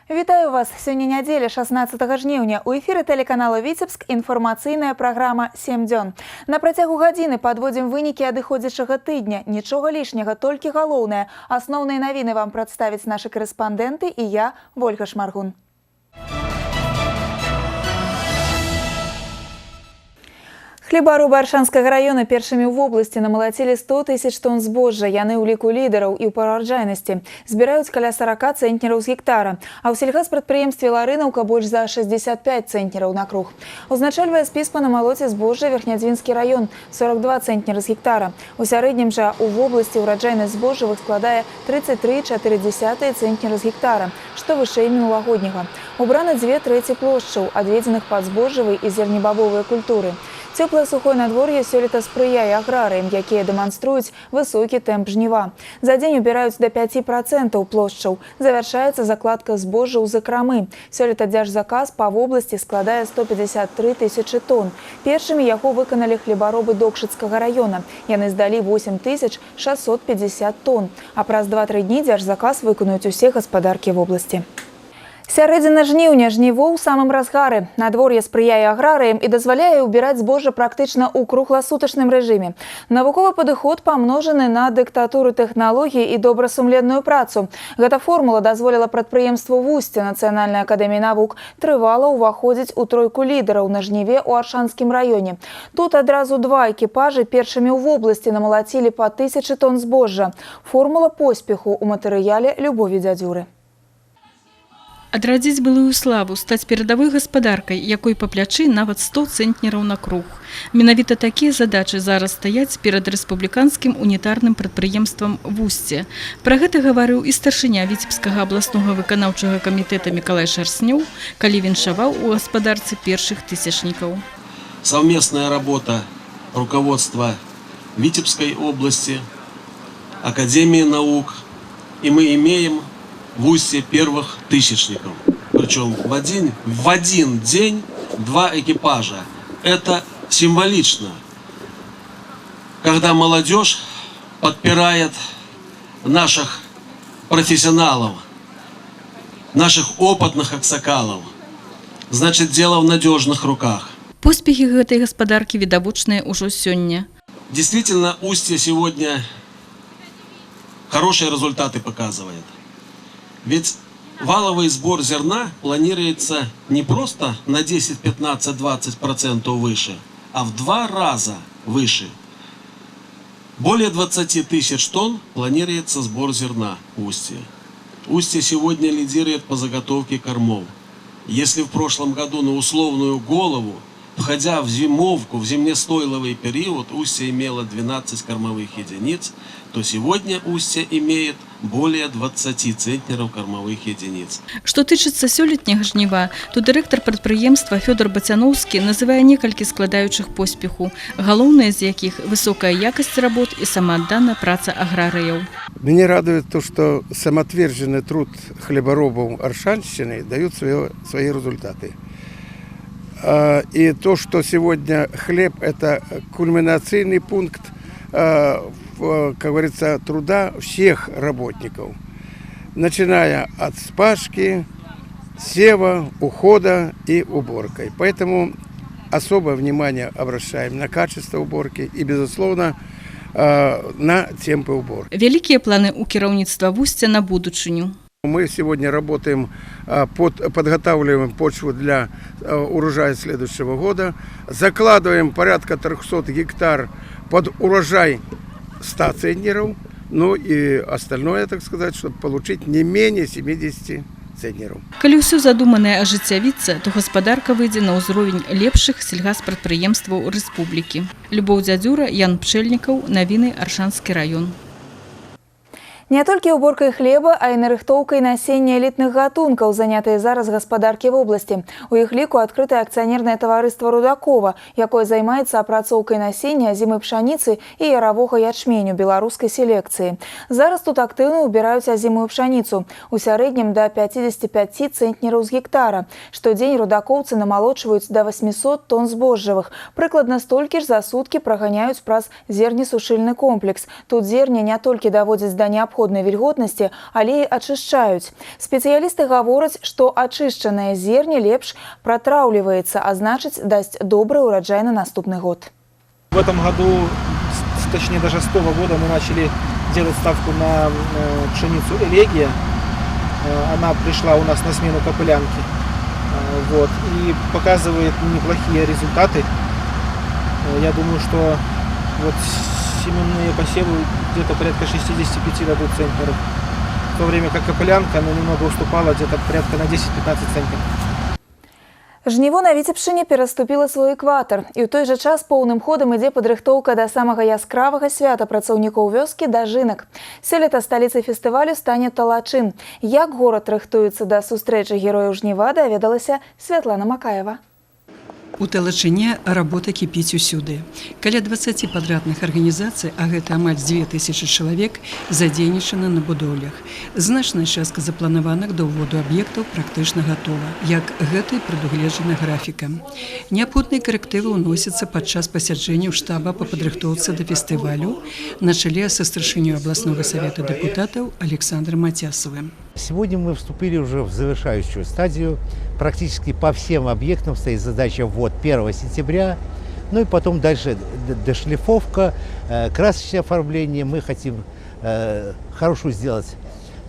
Вітаю вас! Сёння нядзеля 16 жніўня. У эфіры тэлеканала Віцебск інфармацыйная праграма «7 дзён». На працягу гадзіны падводзім вынікі адыходзячага тыдня. Нічога лішняга, толькі галоўнае. Асноўныя навіны вам прадставяць нашы корэспандэнты і я, Вольга Шмаргун. Хлебарубы Аршанскага района першымі ў вобласці намалацілі 100 тысяч тонн збожжа. Яны ў ліку лідараў і ў параджайнасці. Збіраюць каля 40 цэнтнераў з гектара. А ў сельгаспрадпрыемстве Ларынаўка больш за 65 цэнтнераў на круг. Узначальвае спіс па намалоце збожжа Верхнядзвінскі район – 42 цэнтнера з гектара. У сярэднім жа ў вобласці ўраджайнасць збожжавых складае 33,4 цэнтнера з гектара, што вышэй мінулагодняга. Убрана 2/3 плошчаў, адведзеных пад збожжавыя і зернебабовыя культуры. Цёплае сухое надвор'е сёлета спрыяе аграрыям, якія дэманструюць высокі тэмп жніва. За дзень убіраюць да 5% плошчаў. Завяршаецца закладка збожжа ў закрамы. Сёлета дзяржзаказ па вобласці складае 153 тысячы тонн. Першымі яго выканалі хлебаробы Докшыцкага района. Яны здалі 8650 тонн. А праз 2-3 дні дзяржзаказ выканаюць усе гаспадаркі вобласці. Сярэдзіна жніўня, жніво ў самым разгары. Надвор'е спрыяе аграрыям і дазваляе ўбіраць збожжа практычна ў кругласутачным рэжыме. Навуковы падыход памножаны на дыктатуру тэхналогій і добрасумленную працу. Гэта формула дазволіла прадпрыемству Вусце Нацыянальнай акадэміі навук трывала ўваходзіць у тройку лідараў на жніве ў Аршанскім раёне. Тут адразу 2 экіпажы першымі ў вобласці намалацілі па 1000 тонн збожжа. Формула поспеху ў матэрыяле Любові Дзядзюры. Адрадзіць былую славу, стаць перадавой гаспадаркай, якой па плячы нават 100 цэнтнераў на круг. Менавіта такія задачы зараз стаяць перад рэспубліканскім унітарным прадпрыемствам «Вусце». Пра гэта гаварыў і старшыня Віцебскага абласнога выканаўчага камітэта Мікалай Шарснёў, калі віншаваў у гаспадарцы першых тысячнікаў. Совместная работа руководства Витебской области, Академии наук, и мы имеем в Устье первых тысячников. Причем в один день 2 экипажа. Это символично, когда молодежь подпирает наших профессионалов, наших опытных аксакалов. Значит, дело в надежных руках. Поспехи гэтай гаспадаркі відавочныя ўжо сёння. Действительно, Устье сегодня хорошие результаты показывает. Ведь валовый сбор зерна планируется не просто на 10, 15, 20% выше, а в 2 раза выше. Более 20 тысяч тонн планируется сбор зерна в Устье. Устье сегодня лидирует по заготовке кормов. Если в прошлом году на условную голову, входя в зимовку, в зимнестойловый период, Устье имело 12 кормовых единиц, то сегодня Устье имеет более 20 центнеров кормовых единиц. Што тычыцца сёлетняга жніва, то дырэктар прадпрыемства Фёдор Бацяноўскі называе некалькі складаючых поспеху, галоўнае з якіх высокая якасць работ и самаадданая праца аграрыяў. Меня радует то, что самоотверженный труд хлеборобов Аршанщины дает свои результаты. И то, что сегодня хлеб – это кульминационный пункт, как говорится, труда всех работников, начиная от спашки, сева, ухода и уборкой. Поэтому особое внимание обращаем на качество уборки и, безусловно, на темпы уборки. Великие планы у кіраўніцтва Вусця на будучыню. Мы сегодня работаем, подготавливаем почву для урожая следующего года, закладываем порядка 300 гектар под урожай 100 центнеров, ну и остальное, так сказать, чтобы получить не менее 70 центнеров. Калі ўсё задуманае ажыццявіцца, то гаспадарка выйдзе на ўзровень лепшых сельгаспрадпрыемстваў рэспублікі. Любоў Дзядзюра, Ян Пчэльнікаў, навіны Аршанскі раён. Не толькі уборкай хлеба, а і нарыхтоўкай насення элітных гатункаў занятыя зараз гаспадаркі вобласці. У іх ліку адкрытае акцыянернае таварыства «Рудакова», якое займаецца апрацоўкай насення азімай пшаніцы і яравога ячменю беларускай селекцыі. Зараз тут актыўна ўбіраюць азімую пшаніцу. У сярэднім да 55 цэнтнераў з гектара. Штодзень рудакоўцы намалочваюць да 800 тонн збожжавых. Прыкладна столькі ж за суткі праганяюць праз зернесушыльны комплекс. Тут зерне не толькі даводзяць да неабходнай вільготнасці, але і ачышчаюць. Спецыялісты гавораць, што ачышчанае зерне лепш пратраўліваецца, а значыць, дасць добры ўраджай на наступны год. В этом году, точнее даже с того года, мы начали делать ставку на пшеницу «Элегия». Она пришла у нас на смену копылянке. Вот, и показывает неплохие результаты. Я думаю, что вот семенные посевы где-то порядка 65 дадут центнеров. В то время как копылянка, она немного уступала, где-то порядка на 10-15 центнеров. Жніво на Віцебшчыне пераступіла свой экватар. І ў той жа час поўным ходам ідзе падрыхтоўка да самага яскравага свята працаўнікоў вёскі дажынак. Сёлета сталіцай фестывалю стане Талачын. Як горад рыхтуецца да сустрэчы герояў жніва, даведалася Святлана Макаева. У Талачыне работа кіпіць усюды. Каля 20 падрадных арганізацый, а гэта амаль 2000 чалавек, задзейнічана на будоўлях. Значная частка запланаваных да ўводу аб'ектаў практычна гатова, як гэта і прадугледжана графікам. Неабходныя карэктывы ўносяцца падчас пасяджэнняў штаба па падрыхтоўцы да фестывалю на чале са старшынёй абласнога савета дэпутатаў Александром Матясовым. Сегодня мы вступили уже в завершающую стадию. Практически по всем объектам стоит задача ввод 1 сентября. Ну и потом дальше дошлифовка, красочное оформление. Мы хотим хорошую сделать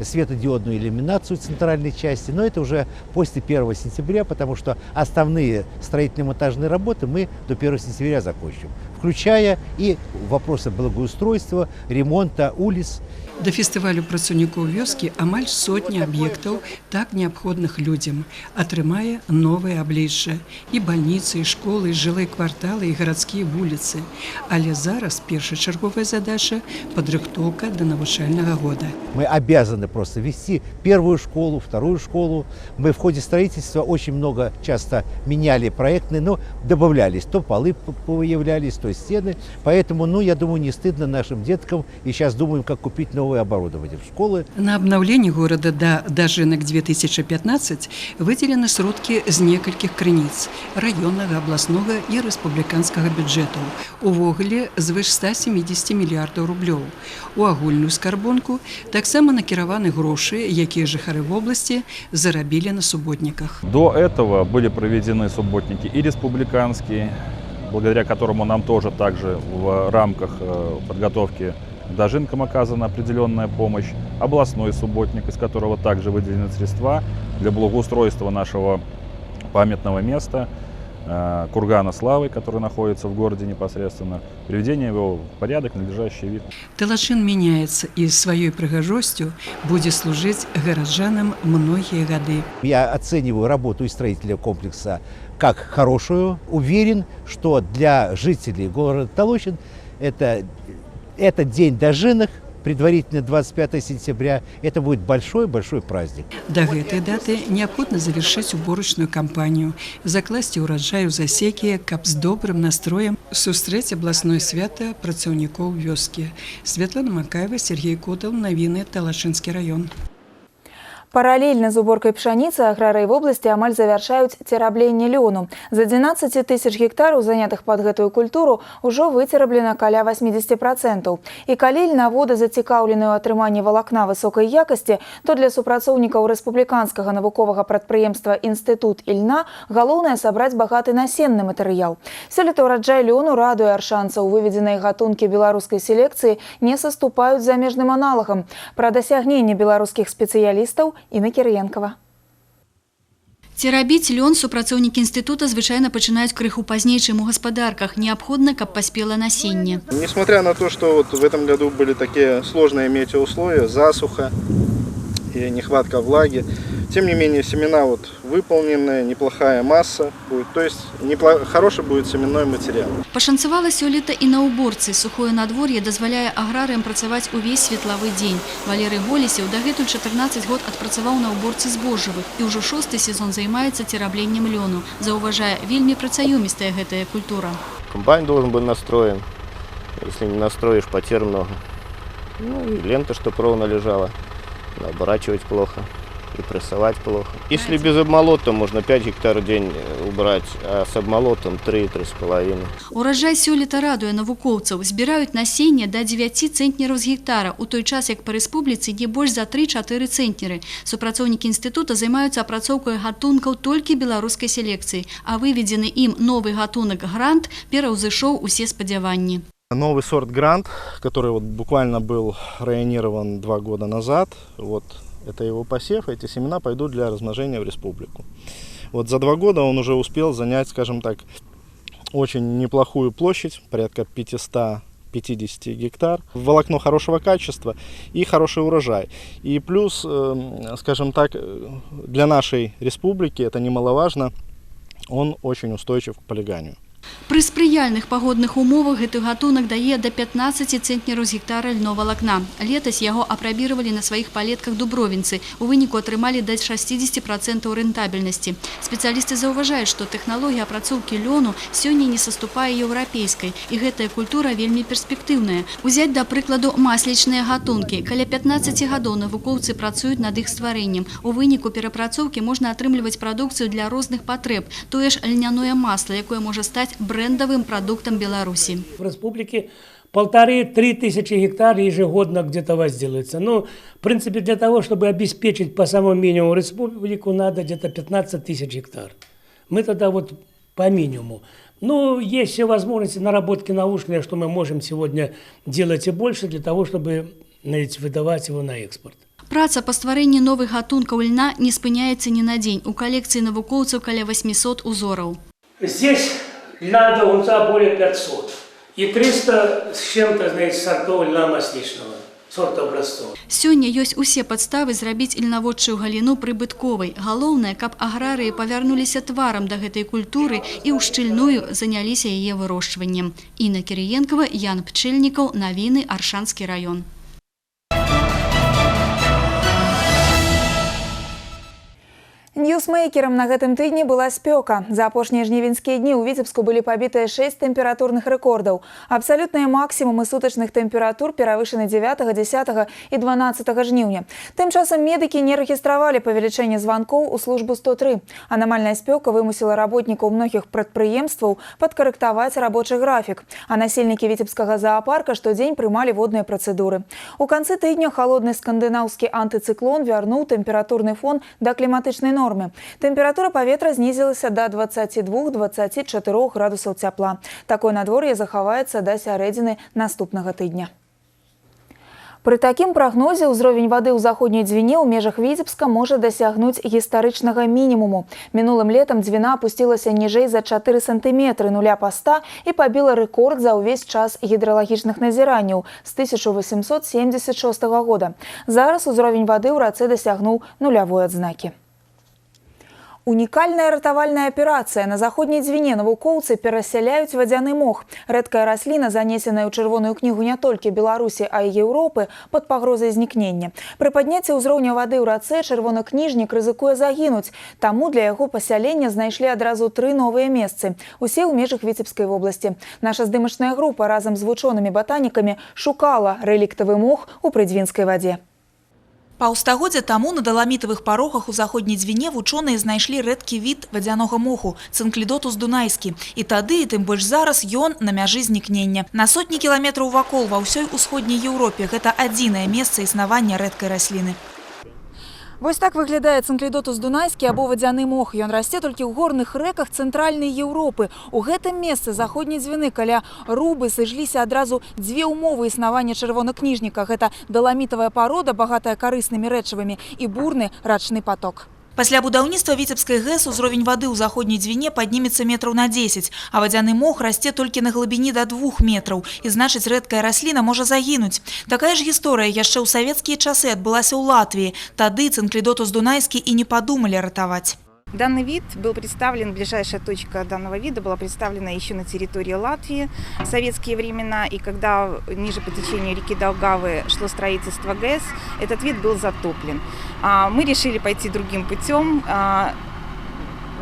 светодиодную иллюминацию центральной части, но это уже после 1 сентября, потому что основные строительно-монтажные работы мы до 1 сентября закончим, включая и вопросы благоустройства, ремонта улиц. Да фестывалю працаўнікоў вёскі амаль сотня аб'ектаў, так неабходных людзям, атрымае новае аблічча. І бальніцы, і школы, і жылыя кварталы, і гарадскія вуліцы. Але зараз першачарговая задача – падрыхтоўка да навучальнага года. Мы обязаны просто вести первую школу, вторую школу. Мы в ходе строительства очень много часто меняли проектные, но добавлялись. То полы появлялись, то стены. Поэтому, я думаю, не стыдно нашим деткам. И сейчас думаем, как купить новое оборудование в школы. На обновление города до Дажинок 2015 выделены сродки з некалькіх крыніц – районнага, абласнога і рэспубліканскага бюджэтаў. Увогуле звыш 170 мільярдаў рублёў. У агульную скарбонку таксама накіраваны грошы, якія жыхары вобласці зарабілі на суботніках. До этого были проведены субботники и республиканские, благодаря которому нам тоже также в рамках подготовки дожинкам оказана определенная помощь, областной субботник, из которого также выделены средства для благоустройства нашего памятного места, кургана Славы, который находится в городе непосредственно, приведение его в порядок, надлежащий вид. Талачын меняется и своей прыгажостью будет служить горожанам многие годы. Я оцениваю работу и строителя комплекса как хорошую. Уверен, что для жителей города Талачын этот день дожинок, предварительно 25 сентября, это будет большой-большой праздник. До этой даты необходимо завершить уборочную кампанию, закласть урожай у засеки, каб с добрым настроем сустрэць областное свято працаўнікоў вёскі. Светлана Макаева, Сергей Котов, новины, Талачынский район. Паралельна з уборкай пшаніцы аграрыі вобласці амаль завяршаюць церабленне лёну. З 11 тысяч гектараў, занятых пад гэтую культуру, ужо выцераблена каля 80%. І калі льнаводы зацікаўлены ў атрыманні валакна высокай якасці, то для супрацоўнікаў рэспубліканскага навуковага прадпрыемства «Інстытут Ільна» галоўнае сабраць багаты насенны матэрыял. Сёлета ўраджай лёну радуе аршанцаў. Выведзеныя гатункі беларускай селекцыі не саступаюць замежным аналагам. Пра дасягненне беларускіх спецыялістаў Інна Кірыенкава. Церабіць лён супрацоўнікі інстытута звычайна пачынаюць крыху пазней, чым у гаспадарках. Неабходна, каб паспела насенне. Несмотря на то, что в этом году были такие сложные метеоусловия, засуха и нехватка влаги, Тем не менее, семена вот выполнены, неплохая масса будет, то есть хороший будет семенной материал. Пашанцавала сёлета і на ўборцы. Сухое надвор'е дазваляе аграрыям працаваць увесь светлавы дзень. Валерый Голесеў дагэтуль 14 год адпрацаваў на ўборцы збожжавых і ўжо 6-й сезон займаецца церабленнем лёну. Заўважае, вельмі працаёмістая гэтая культура. Комбайн должен быть настроен. Если не настроишь, потерь много. Ну и лента, чтобы ровно лежала. Оборачивать плохо и прессовать плохо. Если без обмолота, можно 5 гектар в день убрать, а с обмолотом 3-3,5. Ураджай сёлета радуе навукоўцаў. Збіраюць насенне да 9 цэнтнераў з гектара, у той час як па рэспубліцы ідзе больш за 3-4 цэнтнеры. Супрацоўнікі інстытута займаюцца апрацоўкай гатункаў толькі беларускай селекцыі, а выведзены ім новы гатунак грант пераўзышоў усе спадзяванні. Новый сорт Грант, который вот буквально был районирован 2 года назад, вот это его посев, эти семена пойдут для размножения в республику. Вот за 2 года он уже успел занять, скажем так, очень неплохую площадь, порядка 550 гектар. Волокно хорошего качества и хороший урожай. И плюс, скажем так, для нашей республики, это немаловажно, он очень устойчив к полиганию. Пры спрыяльных пагодных умовах гэты гатунак дае да 15 цэнтнераў з гектара льновалакна. Летась яго апрабіравалі на сваіх палетках дубровінцы. У выніку атрымалі да 60% рэнтабельнасці. Спецыялісты заўважаюць, што тэхналогія апрацоўкі лёну сёння не саступае еўрапейскай, і гэтая культура вельмі перспектыўная. Узяць, да прыкладу, маслічныя гатункі. Каля 15 гадоў навукоўцы працуюць над іх стварэннем. У выніку перапрацоўкі можна атрымліваць прадукцыю для розных патрэб. Тое ж льняное масла, якое можа стаць брендовым продуктом Беларуси. В республике 1,5–3 тысячи гектар ежегодно где-то возделывается. Ну, в принципе, для того, чтобы обеспечить по самому минимуму республику, надо где-то 15 тысяч гектар. Мы тогда вот по минимуму. Ну, есть все возможности наработки научные, что мы можем сегодня делать и больше для того, чтобы выдавать его на экспорт. Праца па стварэнні новых гатункаў льна не спыняецца ні на дзень. У калекцыі навукоўцаў каля 800 узораў. Здесь льна до гунца более 500 и 300 с чем-то, знаете, сортов льна масличного, сорта образцов. Сёння ёсць усе падставы зрабіць ільнаводчую галіну прыбытковай. Галоўнае, каб аграрыі павярнуліся тварам да гэтай культуры і ўшчыльную заняліся яе вырошчваннем. Інна Кірыенкова, Ян Пчэльнікаў, навіны, Аршанскі раён. Ньюсмейкерам на гэтым тыдні была спёка. За апошнія жнівеньскія дні ў Віцебску былі пабітыя 6 тэмпературных рэкордаў. Абсалютныя максімумы сутачных тэмператур перавышаны 9, 10 і 12 жніўня. Тым часам медыкі не рэгістравалі павелічэнне званкоў у службу 103. Анамальная спёка вымусіла работнікаў многіх прадпрыемстваў падкарэктаваць рабочы графік. А насельнікі Віцебскага заапарка штодзень прымалі водныя працэдуры. У канцы тыдня халодны скандынаўскі антыцыклон вярнуў тэмпературны фон да кліматычнай нормы. Тэмпература паветра знізілася да 22–24 градусаў цяпла. Такое надвор'е захаваецца да сярэдзіны наступнага тыдня. Пры такім прагнозе ўзровень вады ў заходняй Дзвіне ў межах Віцебска можа дасягнуць гістарычнага мінімуму. Мінулым летам Дзвіна апусцілася ніжэй за 4 сантыметры нуля паста і пабіла рэкорд за ўвесь час гідралагічных назіранняў з 1876 года. Зараз узровень вады ў рацэ дасягнуў нулявой адзнакі. Унікальная ратавальная аперацыя. На заходняй Дзвіне навукоўцы перасяляюць вадзяны мох. Рэдкая расліна, занесеная ў чырвоную кнігу не толькі Беларусі, а і Еўропы, пад пагрозай знікнення. Пры падняцці ўзроўня вады ў рацэ чырвонакніжнік рызыкуе загінуць. Таму для яго пасялення знайшлі адразу 3 новыя месцы. Усе ў межах Віцебскай вобласці. Наша здымачная група разам з вучонымі-батанікамі шукала рэліктавы мох у прыдзвінскай вадзе. Паўстагоддзя таму на даламітавых парогах у заходняй Дзвіне вучоныя знайшлі рэдкі від вадзянога моху – цынклідотус дунайскі. І тады, і тым больш зараз, ён на мяжы знікнення. На сотні кіламетраў вакол ва ўсёй усходняй Еўропе гэта адзінае месца існавання рэдкай расліны. Вось так выглядае цынклідотус дунайскі або вадзяны мох. Ён расце толькі ў горных рэках цэнтральнай Еўропы. У гэтым месцы заходняй Дзвіны каля Рубы сышліся адразу 2 умовы існавання чырвонакніжніка. Гэта даламітавая парода, багатая карыснымі рэчывамі, і бурны рачны паток. Пасля будаўніцтва Віцебскай ГЭС узровень вады ў заходняй дзвіне паднімецца метраў на 10, а вадзяны мох расце толькі на глыбіні до 2 метраў, і значыць рэдкая расліна можа загінуць. Такая ж гісторыя яшчэ ў савецкія часы адбылася ў Латвіі. Тады цинклидотус дунайскі і не падумалі ратаваць. Данный вид был представлен, ближайшая точка данного вида была представлена еще на территории Латвии в советские времена. И когда ниже по течению реки Долгавы шло строительство ГЭС, этот вид был затоплен. Мы решили пойти другим путем,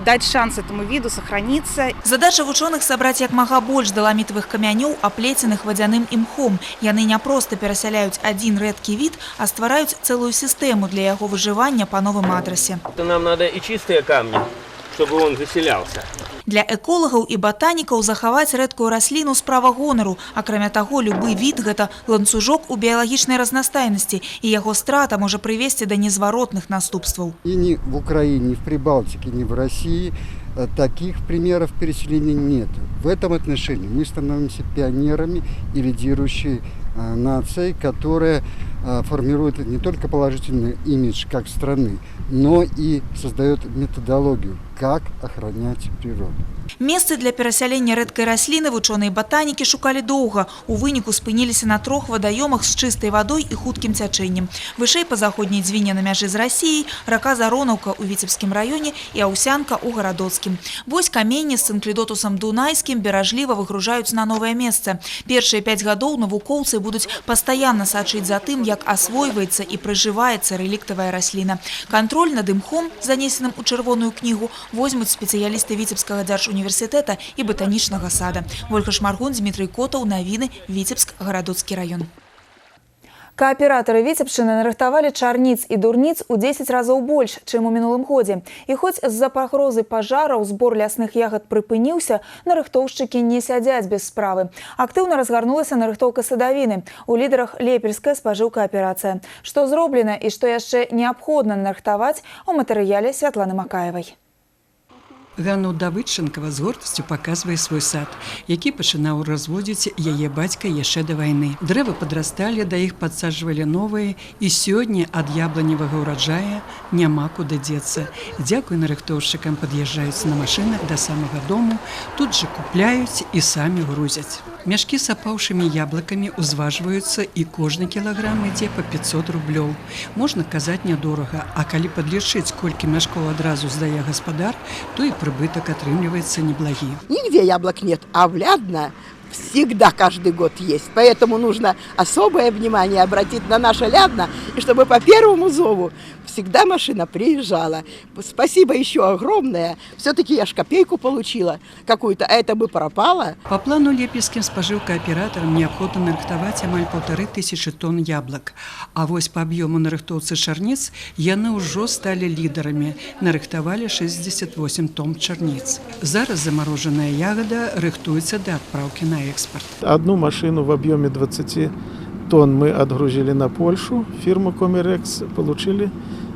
дать шанс этому виду сохраниться. Задача вучоных сабраць як мага больш даламітавых камянёў, аплеценых вадзяным імхом. Яны не проста перасяляюць адзін рэдкі від, а ствараюць цэлую сістэму для яго выжывання па новым адрасе. Нам надо и чистые камни, чтобы он заселялся. Для эколагаў і батанікаў захаваць рэдкую расліну справа гонару. Акрамя таго, любы від – гэта ланцужок у біялагічнай разнастайнасці, і яго страта можа прывесці да незваротных наступстваў. И ни в Украине, ни в Прибалтике, ни в России таких примеров переселения нет. В этом отношении мы становимся пионерами и лидирующей нацией, которая формирует не только положительный имидж как страны, но и создает методологию, как охранять природу. Месцы для перасялення рэдкай расліны вучоныя батанікі шукалі доўга. У выніку спыніліся на 3 вадаёмах з чыстай вадой і хуткім цячэннем. Вышэй па заходняй дзвіне на мяжы з Расіяй, рака Заронаўка ў Віцебскім раёне і Аўсянка ў Гарадоцкім. Вось каменні з цинклидотусам дунайскім беражліва выгружаюць на новае месца. Першыя 5 гадоў навукоўцы будуць пастаянна сачыць за тым, як асвойваецца і прыжываецца рэліктавая расліна. Кантроль над імхом, занесеным у чырвоную кнігу, возьмуць спецыялісты Віцебскага дзяржуніверсітэта і батанічнага сада. Вольга Шмаргун, Дмітрый Котаў, навіны, Віцебск, Гарадоцкі раён. Кааператары Віцебшчыны нарыхтавалі чарніц і дурніц у 10 разоў больш, чым у мінулым годзе. І хоць з-за пагрозы пажараў збор лясных ягад прыпыніўся, нарыхтоўшчыкі не сядзяць без справы. Актыўна разгарнулася нарыхтоўка садавіны. У лідарах лепельская спажыўкааперацыя. Што зроблена і што яшчэ неабходна нарыхтаваць у матэрыяле Святланы Макаевай. Ганна Давыдченкова з гордасцю паказвае свой сад, які пачынаў разводзіць яе бацька яшчэ да вайны. Дрэвы падрасталі, да іх падсаджвалі новыя, і сёння ад ябланевага ўраджая няма куды дзецца. Дзякуй нарыхтоўшчыкам пад'язджаюць на машынах да самага дому, тут жа купляюць і самі грузяць. Мяшкі з апаўшымі яблыкамі узважваюцца, і кожны кілаграм ідзе па 500 рублёў. Можна казаць нядорага, а калі падлічыць, колькі мяшкоў адразу здае гаспадар, то і прибыток отрымливается неблагий. Нигде яблок нет, а в Лядно всегда каждый год есть. Поэтому нужно особое внимание обратить на наше Лядно, и чтобы по первому зову всегда машина приезжала. Спасибо еще огромное. Все-таки я ж копейку получила какую-то, а это бы пропало. По плану лепельскім спажыўкааператарам неабходна нарыхтаваць амаль 1500 тонн яблок. А вось по аб'ёму нарыхтоўцы чарніц яны ўжо сталі лідарамі. Нарыхтавалі 68 тонн чарніц. Зараз замарожаная ягода рыхтуецца да адпраўкі на экспорт. Одну машину в объеме 20 тонн мы отгрузили на Польшу, фирму Комерекс, получили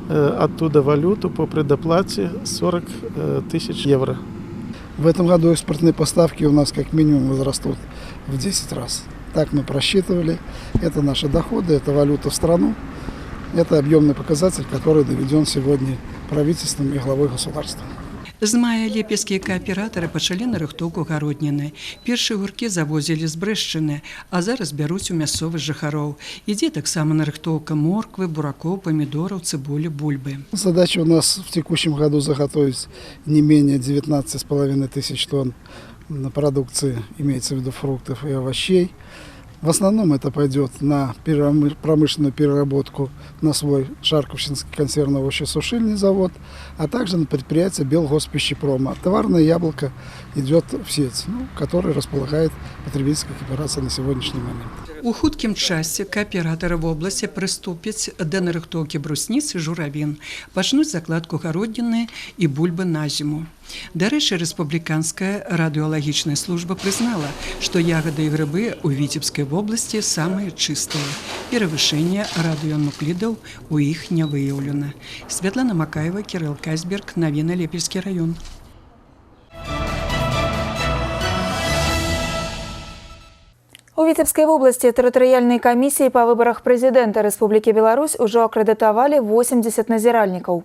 оттуда валюту по предоплате 40 тысяч евро. В этом году экспортные поставки у нас как минимум возрастут в 10 раз. Так мы просчитывали. Это наши доходы, это валюта в страну. Это объемный показатель, который доведен сегодня правительством и главой государства. З мая лепельскія кааператары пачалі нарыхтоўку гародніны. Першыя гуркі завозілі з Брэшчыны, а зараз бяруць у мясцовых жыхароў. Ідзе таксама нарыхтоўка морквы, буракоў, памідораў, цыбулі, бульбы. Задача у нас в текущем году заготовить не менее 19,5 тысяч тонн продукции, имеется в виду фруктов и овощей. В основном это пойдет на промышленную переработку на свой Шарковщинский консервно-овощесушильный завод, а также на предприятие Белгоспищепрома. Товарное яблоко идет в сеть, который располагает потребительская кооперация на сегодняшний момент. У хуткім часе кааператары в области прыступяць да нарыхтоўкі брусніц і журавін, пачнуць закладку гародніны і бульбы на зіму. Дарэчы, рэспубліканская радыёлагічная служба прызнала, што ягоды і грыбы ў Віцебскай вобласці самыя чыстыя. Перавышэння радыёнуклідаў у іх не выяўлена. Святлана Макаева, Кирилл Кайсберг, навіны Лепельскі раён. У Віцебскай вобласці тэрытарыяльнай камісіі па выбарах прэзідэнта Рэспублікі Беларусь ужо акрэдытавалі 80 назіральнікаў.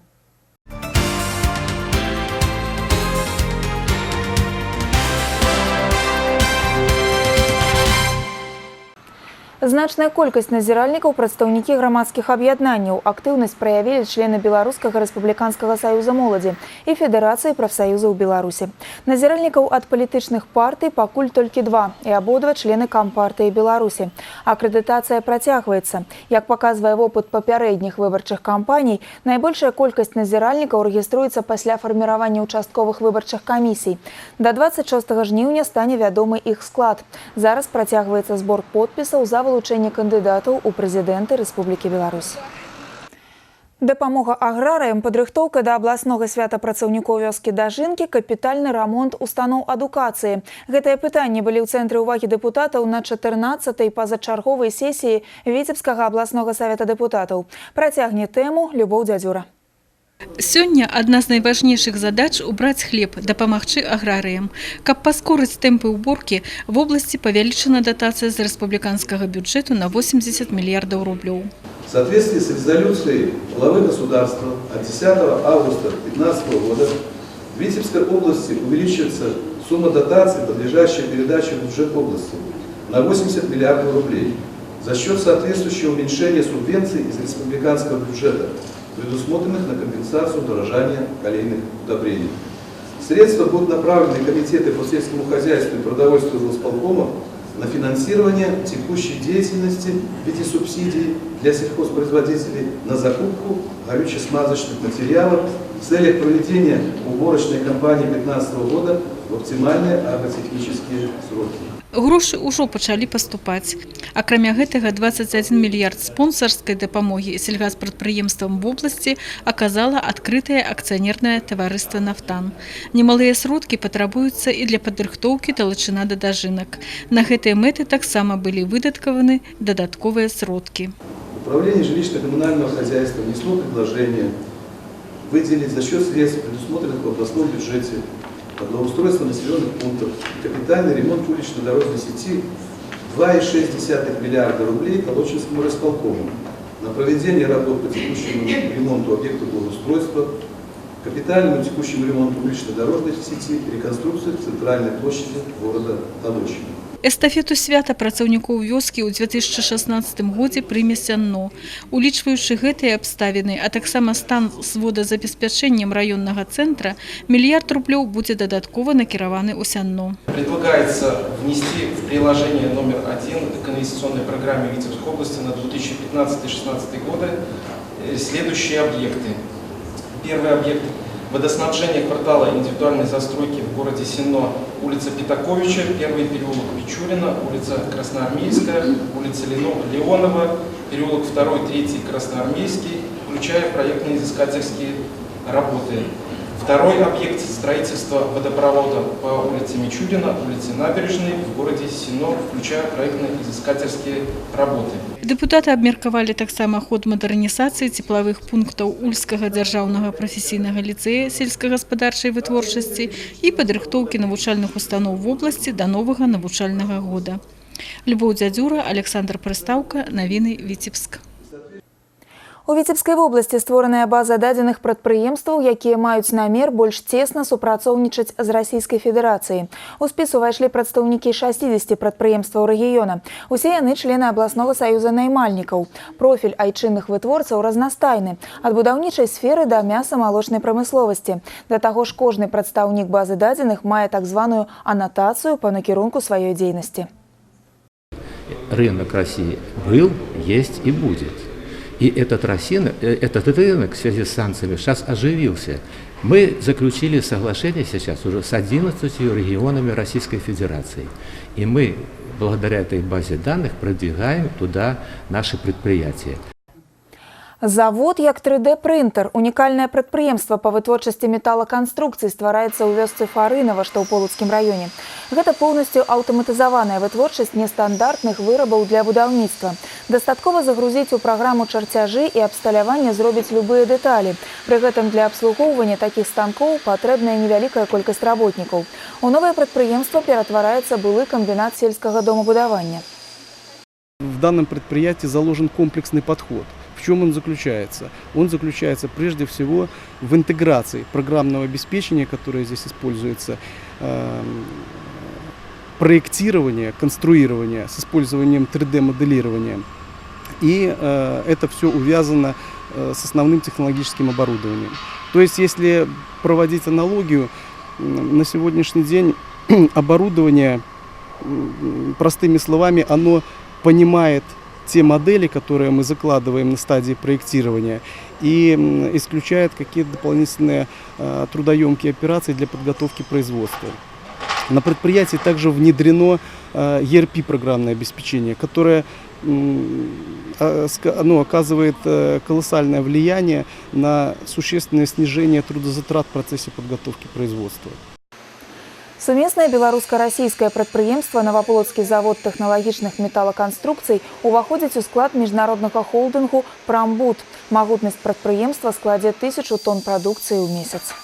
Значная колькасць назіральнікаў прадстаўнікі грамадскіх аб'яднанняў. Актыўнасць праявілі члены Беларускага рэспубліканскага саюза моладзі і Федэрацыі прафсаюзаў Беларусі. Назіральнікаў ад палітычных партый пакуль толькі 2, і абодва члены Кампартыі Беларусі. Акрэдытацыя працягваецца. Як паказвае вопыт папярэдніх выбарчых кампаній, найбольшая колькасць назіральнікаў рэгіструецца пасля фарміравання участковых выбарчых камісій. Да 26 жніўня стане вядомы іх склад. Зараз працягваецца збор подпісаў за вылучэнне кандыдатаў у прэзідэнты Рэспублікі Беларусь. Дапамога аграрыям, падрыхтоўка да абласнога свята працаўнікоў вёскі Дажынкі, капітальны рамонт устаноў адукацыі. Гэтыя пытанні былі ў цэнтры ўвагі дэпутатаў на 14-й пазачарговай сесіі Віцебскага абласнога савета дэпутатаў. Працягне тэму Любоў Дзядзюра. Сёння адна з найважнейшых задач – убраць хлеб, дапамагчы аграрыям. Каб паскорыць тэмпы ўборкі, в области павялічана датацыя з рэспубліканскага бюджэту на 80 миллиардов рублёў. В соответствии с резолюцией главы государства от 10 августа 2015 года в Витебской области увеличивается сумма дотаций, подлежащая передаче в бюджет области, на 80 миллиардов рублей за счет соответствующего уменьшения субвенций из республиканского бюджета, предусмотренных на компенсацию удорожания калийных удобрений. Средства будут направлены в комитеты по сельскому хозяйству и продовольствию Волсполкома на финансирование текущей деятельности в виде субсидий для сельхозпроизводителей на закупку горюче-смазочных материалов в целях проведения уборочной кампании 2015 года в оптимальные агротехнические сроки. Грошы ўжо пачалі паступаць. Акрамя гэтага, 21 мільярд спонсарскай дапамогі сельгаспрадпрыемствам в области аказала адкрытае акцыянернае таварыства «Нафтан». Немалыя сродкі патрабуюцца і для падрыхтоўкі талачына да дажынак. На гэтыя мэты таксама былі выдаткаваны дадатковыя сродкі. Управление жилищно-коммунального хозяйства внесло предложение выделить за счет средств, предусмотренных в областном бюджете, благоустройство населенных пунктов и капитальный ремонт улично-дорожной сети 2,6 миллиарда рублей Колочинскому райисполкому на проведение работ по текущему ремонту объектов благоустройства, капитальному текущему ремонту улично-дорожной сети и реконструкцию центральной площади города Колочина. Эстафету свята працаўнікоў вёскі ў 2016 годзе прыме сянно. Улічваючы гэтыя абставіны, а таксама стан з водазабеспячэннем раённага цэнтра, мільярд рублёў будзе дадаткова накіраваны ў сянно. Предлагается внести в приложение номер 1 к инвестиционной программе Витебской области на 2015-2016 годы следующие объекты. Первый объект – водоснабжение квартала индивидуальной застройки в городе Сенно, улица Пятаковича, первый переулок Печурина, улица Красноармейская, улица Леонова, переулок 2-3 Красноармейский, включая проектно-изыскательские работы. Второй объект – строительство водопровода по улице Мичурина, улице Набережной в городе Сенно, включая проектно-изыскательские работы. Дэпутаты абмеркавалі таксама ход мадэрнізацыі цеплавых пунктаў Ульскага дзяржаўнага прафесійнага ліцэя сельскагаспадарчай вытворчасці і падрыхтоўкі навучальных устаноў в области да новага навучальнага года. Любоў Дзядзюра, Александр Прыстаўка, навіны Віцебск. У Віцебскай вобласці створаная база дадзеных прадпрыемстваў, якія маюць намер больш цесна супрацоўнічаць з Расійскай Федэрацыяй. У спіс увайшлі прадстаўнікі 60 прадпрыемстваў рэгіёна. Усе яны члены абласнога саюза наймальнікаў. Профіль айчынных вытворцаў разнастайны, ад будаўнічай сферы да мяса-малочнай прамысловасці. Да таго ж кожны прадстаўнік базы дадзеных мае так званую анатацыю па накірунку сваёй дзейнасці. Рынок России был, есть и будет. И этот рынок в связи с санкциями сейчас оживился. Мы заключили соглашение сейчас уже с 11 регионами Российской Федерации. И мы, благодаря этой базе данных, продвигаем туда наши предприятия. Завод як 3D-прынтер. Унікальнае прадпрыемства па вытворчасці металаканструкцый ствараецца ў вёсцы Фарынава, што ў Полацкім раёне. Гэта поўнасцю аўтаматызаваная вытворчасць нестандартных вырабаў для будаўніцтва. Дастаткова загрузіць у праграму чарцяжы і абсталяванне зробіць любыя дэталі. Пры гэтым для абслугоўвання такіх станкоў патрэбная невялікая колькасць работнікаў. У новае прадпрыемства ператвараецца былы комбінат сельскага домабудавання. В данном предприятии заложен комплексный подход. В чем он заключается? Он заключается прежде всего в интеграции программного обеспечения, которое здесь используется, проектирования, конструирования с использованием 3D-моделирования. И это все увязано с основным технологическим оборудованием. То есть, если проводить аналогию, на сегодняшний день оборудование, простыми словами, оно понимает те модели, которые мы закладываем на стадии проектирования, и исключает какие-то дополнительные трудоемкие операции для подготовки производства. На предприятии также внедрено ERP-программное обеспечение, которое оно оказывает колоссальное влияние на существенное снижение трудозатрат в процессе подготовки производства. Сумеснае беларуска-расійскае прадпрыемства «Новополоцкі завод тэхналагічных металаканструкцый» уваходзіць у склад міжнароднага холдынгу «Прамбуд». Магутнасць прадпрыемства складзе 1000 тонн прадукцыі ў месяц.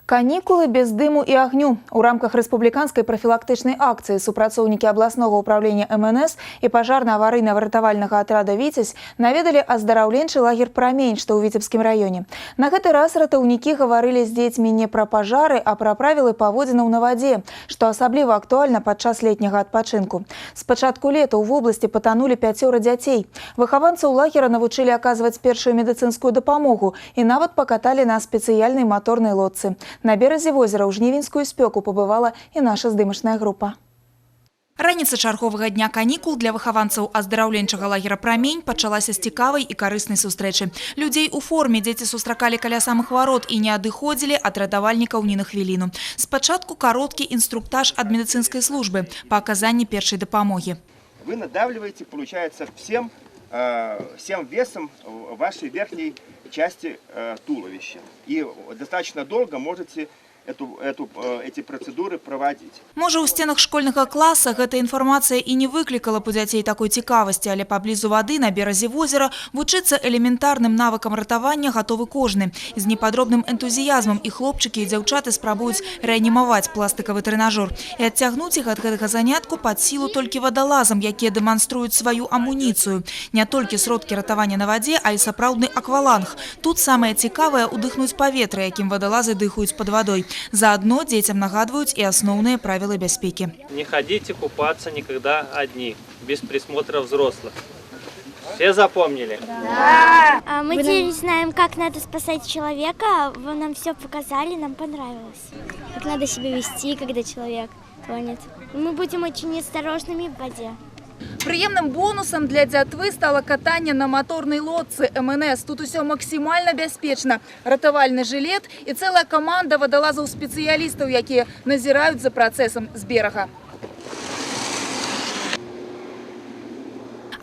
Канікулы без дыму і агню. У рамках рэспубліканскай прафілактычнай акцыі супрацоўнікі абласнога ўправлення МНС і пажарна-аварыйна-выратавальнага атрада «Віцязь» наведалі аздараўленчы лагер «Прамень», што ў Віцебскім раёне. На гэты раз ратаўнікі гаварылі з дзецьмі не пра пажары, а пра правілы паводзінаў на вадзе, што асабліва актуальна падчас летняга адпачынку. З пачатку лета ў вобласці патанулі 5 дзяцей. Выхаванцаў лагера навучылі аказваць першую медыцынскую дапамогу і нават пакаталі на спецыяльнай маторнай лодцы. На беразе возера ў жнівеньскую спёку пабывала і наша здымачная група. Раніца чарговага дня канікул для выхаванцаў аздараўленчага лагера «Прамень» пачалася з цікавай і карыснай сустрэчы. Людзей у форме дзеці сустракалі каля самых варот і не адыходзілі ад ратавальнікаў ні на хвіліну. Спачатку кароткі інструктаж ад медыцынскай службы па аказанні першай дапамогі. Вы надавливаете, получается, всем весом вашей верхней части туловища. И достаточно долго можете эти процедуры проводить. Можа, у сценах школьнага класа гэта інфармацыя і не выклікала б у дзяцей такой цікавасці, але паблізу вады на беразе возера вучыцца элементарным навыкам ратавання гатовы кожны. З непадробным энтузіязмам і хлопчыкі і дзяўчаты спрабуюць рэанімаваць пластыкавы трэнажор. І адцягнуць іх ад гэтага занятку пад сілу толькі вадалазам, якія дэманструюць сваю амуніцыю. Не толькі сродкі ратавання на вадзе, а і сапраўдны акваланг. Тут самае цікавае удыхнуць паветра, якім вадалазы дыхаюць пад вадой. Заодно детям нагадывают и основные правила безопасности. Не ходите купаться никогда одни, без присмотра взрослых. Все запомнили? Да! Мы теперь знаем, как надо спасать человека. Вы нам все показали, нам понравилось. Как надо себя вести, когда человек тонет. Мы будем очень осторожными в воде. Приемным бонусом для дзятвы стало катание на моторной лодце МНС. Тут все максимально бяспечна. Ратавальны жилет и целая команда водолазаў-спецыялістаў, якія назіраюць за працэсам з берага.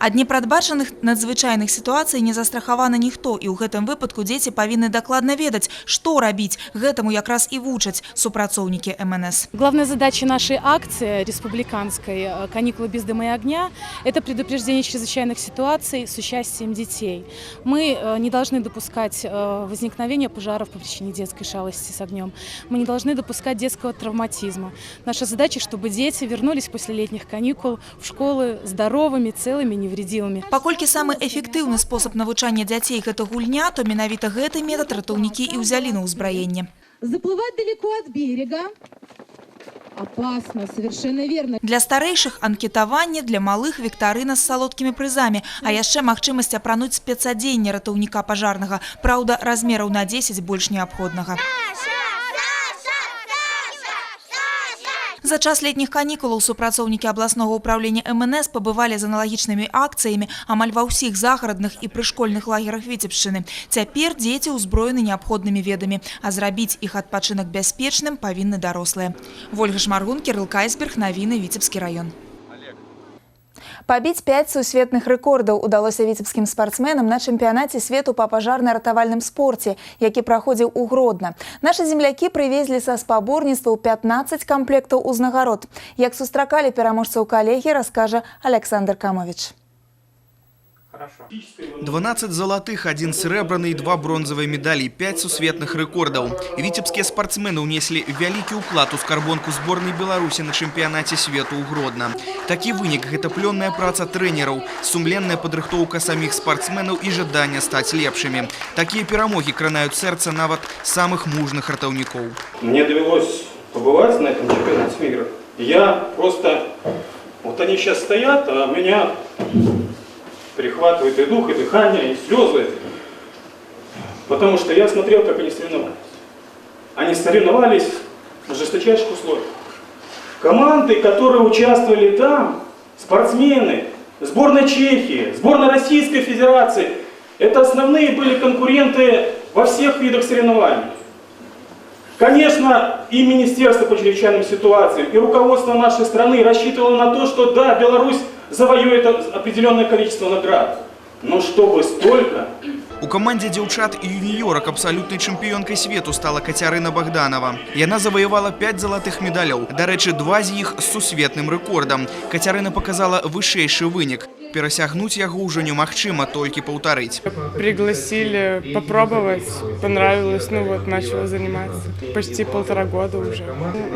Ад непрадбачаных надзвычайных сітуацый не застрахаваны ніхто, і ў гэтым выпадку дзеці павінны дакладна ведаць, што рабіць. Гэтаму якраз і вучаць супрацоўнікі МНС. Главная задача нашей акции республиканской «Каникулы без дыма и огня» – это предупреждение чрезвычайных ситуаций с участием детей. Мы не должны допускать возникновения пожаров по причине детской шалости с огнем. Мы не должны допускать детского травматизма. Наша задача, чтобы дети вернулись после летних каникул в школы здоровыми, целыми, невредимыми. Паколькі самы эфектыўны спосаб навучання дзяцей гэта гульня, то менавіта гэты метад ратаўнікі і ўзялі на ўзбраенне. Заплывать далеко от берега опасно, совершенно верно. Для старэйшых анкетаванне, для малых віктарына з салодкімі прызамі, а яшчэ магчымасць апрануць спецадзенне ратаўніка пажарнага, праўда, размераў на 10 больш неабходнага. За час летніх канікулаў супрацоўнікі абласнога ўправлення МНС пабывалі з аналагічнымі акцыямі амаль ва ўсіх загарадных і прышкольных лагерах Віцебшчыны. Цяпер дзеці ўзброены неабходнымі ведамі, а зрабіць іх адпачынак бяспечным павінны дарослыя. Вольга Шмаргун, Кірыл Кайсберг, навіны, Віцебскі раён. Пабіць 5 сусветных рэкордаў удалося віцебскім спартсменам на чэмпіянаце свету па пажарна-ратавальным спорце, які праходзіў у Гродна. Нашы землякі прывезлі са спаборніцтваў 15 камплектаў узнагарод. Як сустракалі пераможцаў калегі, раскажа Александр Камович. 12 золотых, 1 срэбраны и 2 бронзовые медали, 5 сусветных рекордов. Витебские спортсмены унесли великий уклад у скарбонку сборной Беларуси на чемпионате свету у Гродно. Такі вынік – гэта плённая праца трэнераў, сумленная падрыхтоўка самих спортсменов и жаданне стать лепшими. Такие перамоги кранают сердце нават самых мужных ратаўнікоў. Мне довелось побывать на этом чемпионате мира. Я просто... Вот они сейчас стоят, а меня перехватывает и дух, и дыхание, и слезы. Потому что я смотрел, как они соревновались. Они соревновались в жесточайших условиях. Команды, которые участвовали там, спортсмены, сборная Чехии, сборная Российской Федерации, это основные были конкуренты во всех видах соревнований. Конечно, и Министерство по чрезвычайным ситуациям, и руководство нашей страны рассчитывало на то, что да, Беларусь завоюет определенное количество наград. Но чтобы столько... У каманде дзяўчат і юніёрак абсалютнай чэмпіёнкай свету стала Кацярына Богданова. Яна заваявала 5 золотых медаляў. Дарэчы, 2 з іх з сусветным рэкордам. Кацярына показала вышэйшы вынік. Перасягнуць яго ўжо немагчыма, толькі паўтарыць. Пригласили попробовать, понравилось, начала заниматься. Почти 1,5 года уже.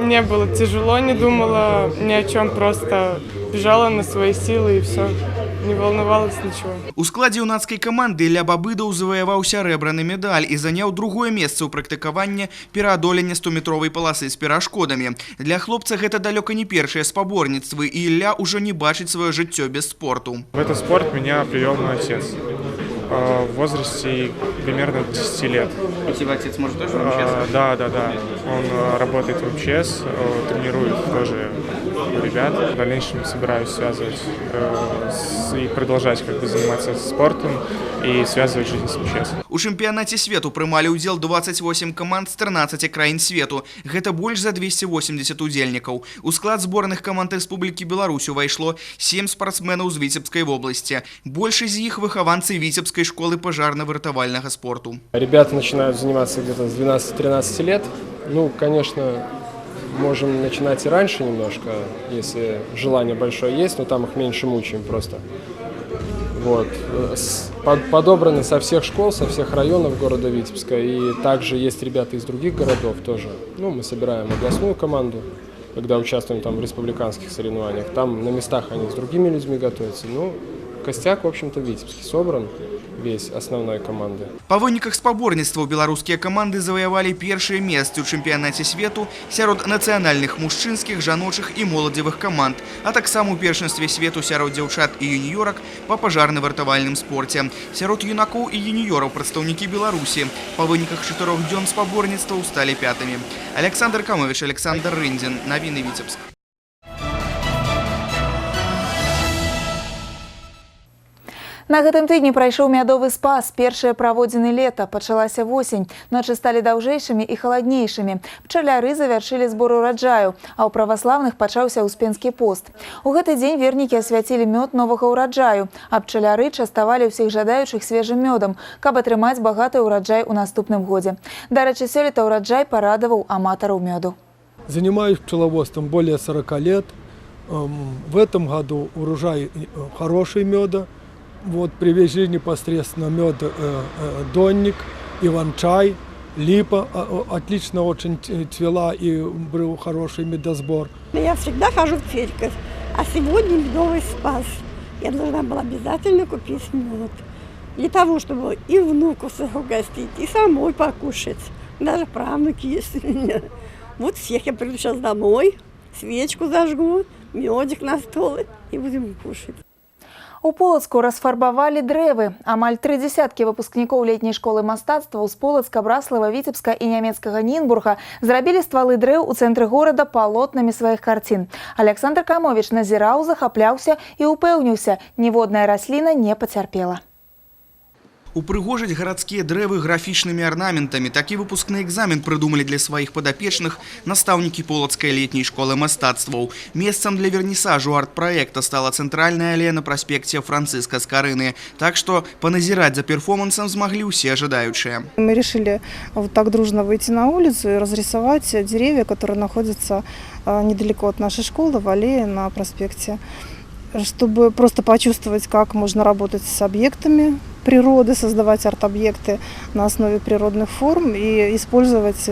Не было тяжело, не думала ни о чем, просто бежала на свои силы и все. Не волновалась ничего. У складзе юнацкай каманды Ля Бабыдаў заваяваў сярэбраны медаль і заняў другое месца ў практыкаванні пераадолення 100-метровай паласы з перашкодамі. Для хлопца гэта далёка не першае спаборніцтвы, і Ілля ўжо не бачыць сваё жыццё без спорту. В этот спорт меня привел мой отец в возрасте примерно 10 лет. У тебя отец может тоже в МЧС? Да. Он работает в МЧС, тренирует тоже ребят. В дальнейшем собираюсь связывать и продолжать заниматься спортом и связывать жизнь с МЧС. У чэмпіянаце свету прымалі ўдзел 28 каманд з 13 краін свету. Гэта больш за 280 удзельнікаў. У склад зборных каманд Рэспублікі Беларусь увайшло 7 спортсменаў з Віцебскай вобласці. Большасць з іх выхаванцы Витебской школы пожарно-выртовального спорту. Ребята начинают заниматься где-то с 12-13 лет. Конечно, можем начинать и раньше немножко, если желание большое есть, но там их меньше мучаем просто. Подобраны со всех школ, со всех районов города Витебска. И также есть ребята из других городов тоже. Мы собираем областную команду, когда участвуем там в республиканских соревнованиях. Там на местах они с другими людьми готовятся. Костяк, в общем-то, Витебский собран весь основной команды. Па выніках спаборніцтваў беларускія каманды заваявалі першыя месцы ў чэмпіянаце свету сярод нацыянальных мужчынскіх, жаночых і моладзевых каманд, а таксама ў першынстве свету сярод дзяўчат і юніёрак па пажарна-вартавальным спорце. Сярод юнакоў і юніёраў прадстаўнікі Беларусі. Па выніках 4 дзён спаборніцтваў сталі пятымі. Александр Камович, Александр Рындзін. Навіны Витебск. На гэтым тыдні прайшоў мядовы спас. Першыя праводзіны лета. Пачалася восень. Ночы сталі даўжэйшымі і халаднейшымі. Пчаляры завяршылі збор ураджаю, а ў праваслаўных пачаўся ўспенскі пост. У гэты дзень вернікі асвяцілі мёд новага ўраджаю, а пчаляры частавалі ўсіх жадаючых свежым мёдам, каб атрымаць багаты ўраджай у наступным годзе. Дарэчы, сёлета ўраджай парадаваў аматараў мёду. Занимаюсь пчеловодством более 40 лет. В этом году урожай хороший меда. Привезли непосредственно мед донник, иван-чай, липа отлично очень цвела и был хороший медосбор. Я всегда хожу в Федьков, а сегодня медовый спас. Я должна была обязательно купить мед. Для того, чтобы и внуков угостить, и самой покушать. Даже правнуки есть у меня. Вот всех я приду сейчас домой, свечку зажгу, медик на стол и будем кушать. У Полацку расфарбавалі дрэвы. Амаль 3 дзесяткі выпускнікоў летняй школы мастацтваў з Полацка, Браслава, Віцебска і нямецкага Нінбурга зрабілі ствалы дрэў у цэнтры горада палотнамі сваіх карцін. Александр Камович назіраў, захапляўся і упэўніўся, ніводная расліна не пацярпела. Упрыгожыць гарадскія дрэвы графічнымі арнаментамі. Такі выпускны экзамен прыдумалі для сваіх падапечных настаўнікі Полацкай летняй школы мастацтваў. Месцам для вернісажу арт-праекта стала цэнтральная алея на праспекце Франциска Скарыны. Так што паназіраць за перформансам змаглі ўсе жадаючыя. Мы решили вот так дружно выйти на улицу и разрисовать деревья, которые находятся недалеко от нашей школы, в аллее на проспекте. чтобы просто почувствовать, как можно работать с объектами природы, создавать арт-объекты на основе природных форм и использовать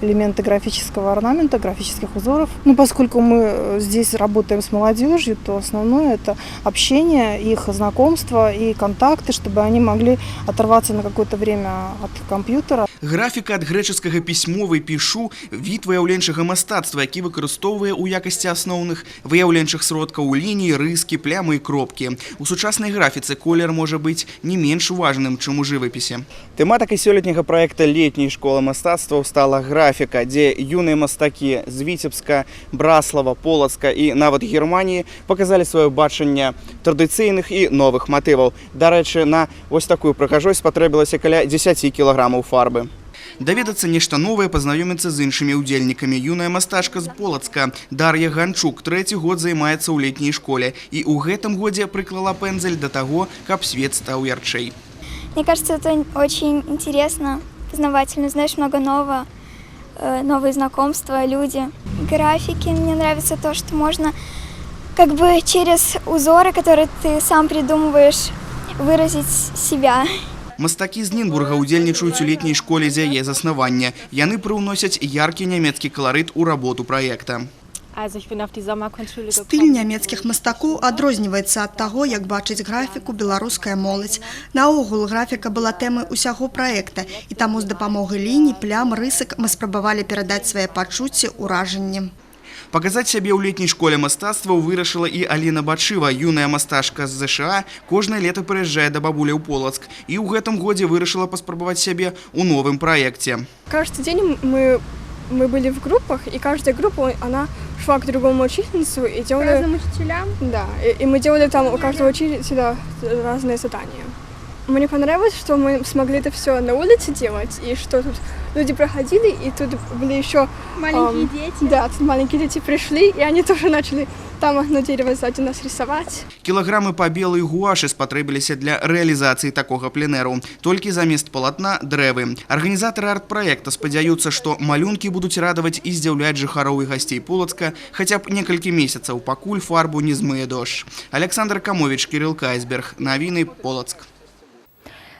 элементы графического орнамента, графических узоров. Ну, поскольку мы здесь работаем с молодежью, то основное это общение, их знакомство и контакты, чтобы они могли оторваться на какое-то время от компьютера. Графіка ад грэчаскага пісьмовай пішу від выяўленчага мастацтва, які выкарыстоўвае ў якасці асноўных выяўленчых сродкаў лініі, рыскі, плямы і кропкі. У сучаснай графіцы колер можа быць не менш важным, чым у жывапісе. Тэматыкай сёлетняга праекта летняй школы мастацтваў стала графіка, дзе юныя мастакі з Віцебска, Браслава, Полацка і нават Германіі паказалі сваё бачанне традыцыйных і новых матываў. Дарэчы, на вось такую прыгажосць спатрэбілася каля 10 кілаграмаў фарбы. Даведацца нешта новае, пазнаёміцца з іншымі ўдзельнікамі. Юная мастачка з Полацка Дар'я Ганчук 3-й год займаецца ў летняй школе і ў гэтым годзе прыклала пэндзель да таго, каб свет стаў ярчэй. Мне кажется, это очень интересно, познавательно, знаешь много нового, новые знакомства, люди. Графики, мне нравится то, что можно как бы через узоры, которые ты сам придумываешь, выразить себя. Мастакі з Нінбурга ўдзельнічаюць у летняй школе з яе заснавання. Яны прыўносяць яркі нямецкі каларыт у работу праекта. Стыль нямецкіх мастакоў адрозніваецца ад таго, як бачыць графіку беларуская моладзь. Наогул графіка была тэмай усяго праекта, і таму з дапамогай ліній, плям, рысак мы спрабавалі перадаць свае пачуцці, уражанні. Паказаць сябе ў летняй школе мастацтваў вырашыла і Аліна Бачыва, юная мастачка з ЗША, кожнае лета прыязджае да бабулі ў Полацк і ў гэтым годзе вырашыла паспрабаваць сябе ў новым праекце. Каждый день мы были в группах, и каждая группа, она шла к другому учительницу и делали... Разным учителям? Да, и мы делали там у каждого учителя разные задания. Мне понравилось, что мы смогли это все на улице делать, и что тут люди проходили, и тут были еще... Маленькие дети. Да, тут маленькие дети пришли, и они тоже начали там на дерево сзади нас рисовать. Кілаграмы пабелу і гуашы спатрэбіліся для рэалізацыі такога пленэру. Толькі замест палатна – дрэвы. Арганізатары арт-праекта спадзяюцца, што малюнкі будуць радаваць і здзіўляць жыхароў і гасцей Полацка хаця б некалькі месяцаў, пакуль фарбу не змые дождж. Александр Камович, Кирилл Кайсберг. Навіны, Полацк.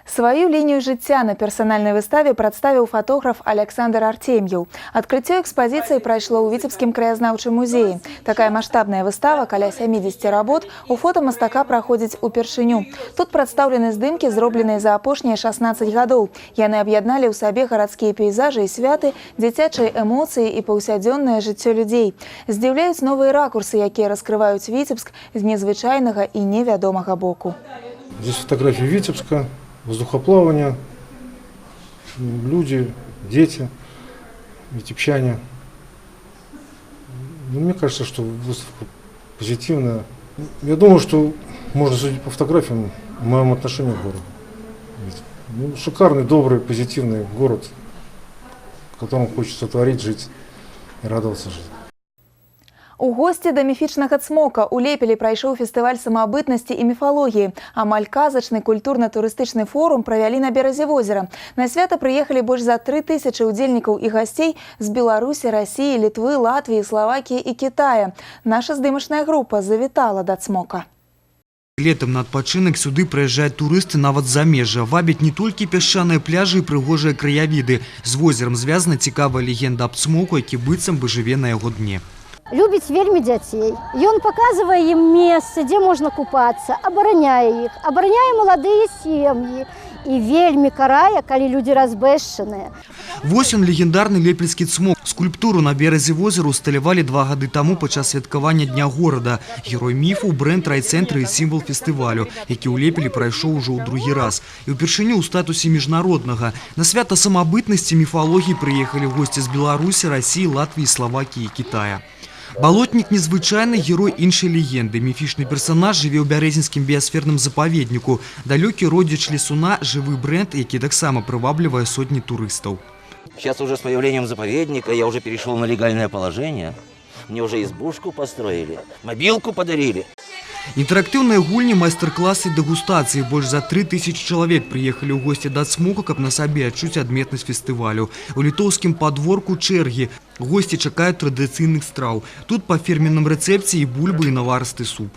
Сваю лінію жыцця на персанальнай выставе прадставіў фотограф Александр Артем'еў. Адкрыццё экспазіцыі прайшло ў Віцебскім краязнаўчым музеі. Такая маштабная выстава, каля 70 работ, у фота мастака праходзіць упершыню. Тут прадстаўлены здымкі, зробленыя за апошнія 16 гадоў. Яны аб'ядналі ў сабе гарадскія пейзажы і святы, дзіцячыя эмоцыі і паўсядзённае жыццё людзей. Здзіўляюць новыя ракурсы, якія раскрываюць Віцебск з незвычайнага і невядомага боку. Здесь фотографии Витебска, воздухоплавание, люди, дети, витебчане. Мне кажется, что выставка позитивная. Я думаю, что можно судить по фотографиям в моем отношении к городу. Шикарный, добрый, позитивный город, в котором хочется творить, жить и радоваться жизни. У госці да міфічнага цмока у Лепелі прайшоў фестываль самабытнасці і міфалогіі. Амаль казачны культурна-турыстычны форум правялі на беразе возера. На свята прыехалі больш за 3000 удзельнікаў і гасцей з Беларусі, Расіі, Літвы, Латвіі, Славакіі і Кітая. Наша здымачная група завітала да цмока. Летом на адпачынак сюды прыязджаюць турысты нават з замежжа. Вабяць не толькі пясчаныя пляжы і прыгожыя краявіды. З возерам звязана цікавая легенда аб цмоку, які быццам бы жыве на яго дне. Любіць вельмі дзяцей. Ён паказвае ім месцы, дзе можна купацца, абараняе іх, абараняе маладыя сем'і і вельмі карае, калі людзі разбэшчаныя. Вось ён легендарны лепельскі цмок. Скульптуру на беразе возера усталявалі 2 гады таму падчас святкавання Дня горада. Герой міфу, брэнд райцэнтра і сімвал фестывалю, які ў Лепелі прайшоў ужо ў другі раз. І ўпершыню ў статусе міжнароднага. На свята самабытнасці міфалогіі прыехалі госці з Беларусі, Расіі, Латвіі, Славакіі і Кітая. Балотнік незвычайны герой іншай легенды. Міфічны персанаж жыве ў бярэзінскім біасферным запаведніку. Далёкі родзіч лесуна – жывы бренд, які таксама прываблівае сотні турыстаў. Сейчас уже с появлением заповедника я уже перешел на легальное положение. Мне уже избушку построили, мобилку подарили. Інтэрактыўныя гульні, майстар-класы і дэгустацыі. Больш за 3000 чалавек прыехалі ў госці да цмока, каб на сабе адчуць адметнасць фестывалю. У літоўскім падворку чэргі. Госці чакаюць традыцыйных страў. Тут па фірменным рэцэпце і бульбы, і наварысты суп.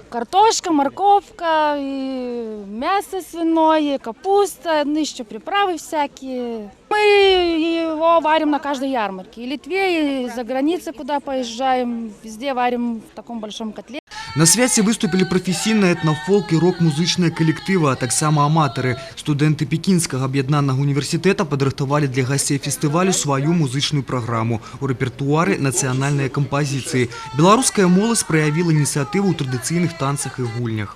Картошка, морковка, и мясо свиное, и капуста, ну еще приправы всякие. Мы его варим на каждой ярмарке. И в Литве, и за границей, куда поезжаем, везде варим в таком большом котле. На свяце выступілі прафесійныя этнафолк і рок-музычныя калектывы, а таксама аматары. Студэнты Пекінскага аб'яднанага універсітэта падрыхтавалі для гасцей фестывалю сваю музычную праграму. У рэпертуары нацыянальныя кампазіцыі. Беларуская моладзь праявіла ініцыятыву ў традыцыйных танцах і гульнях.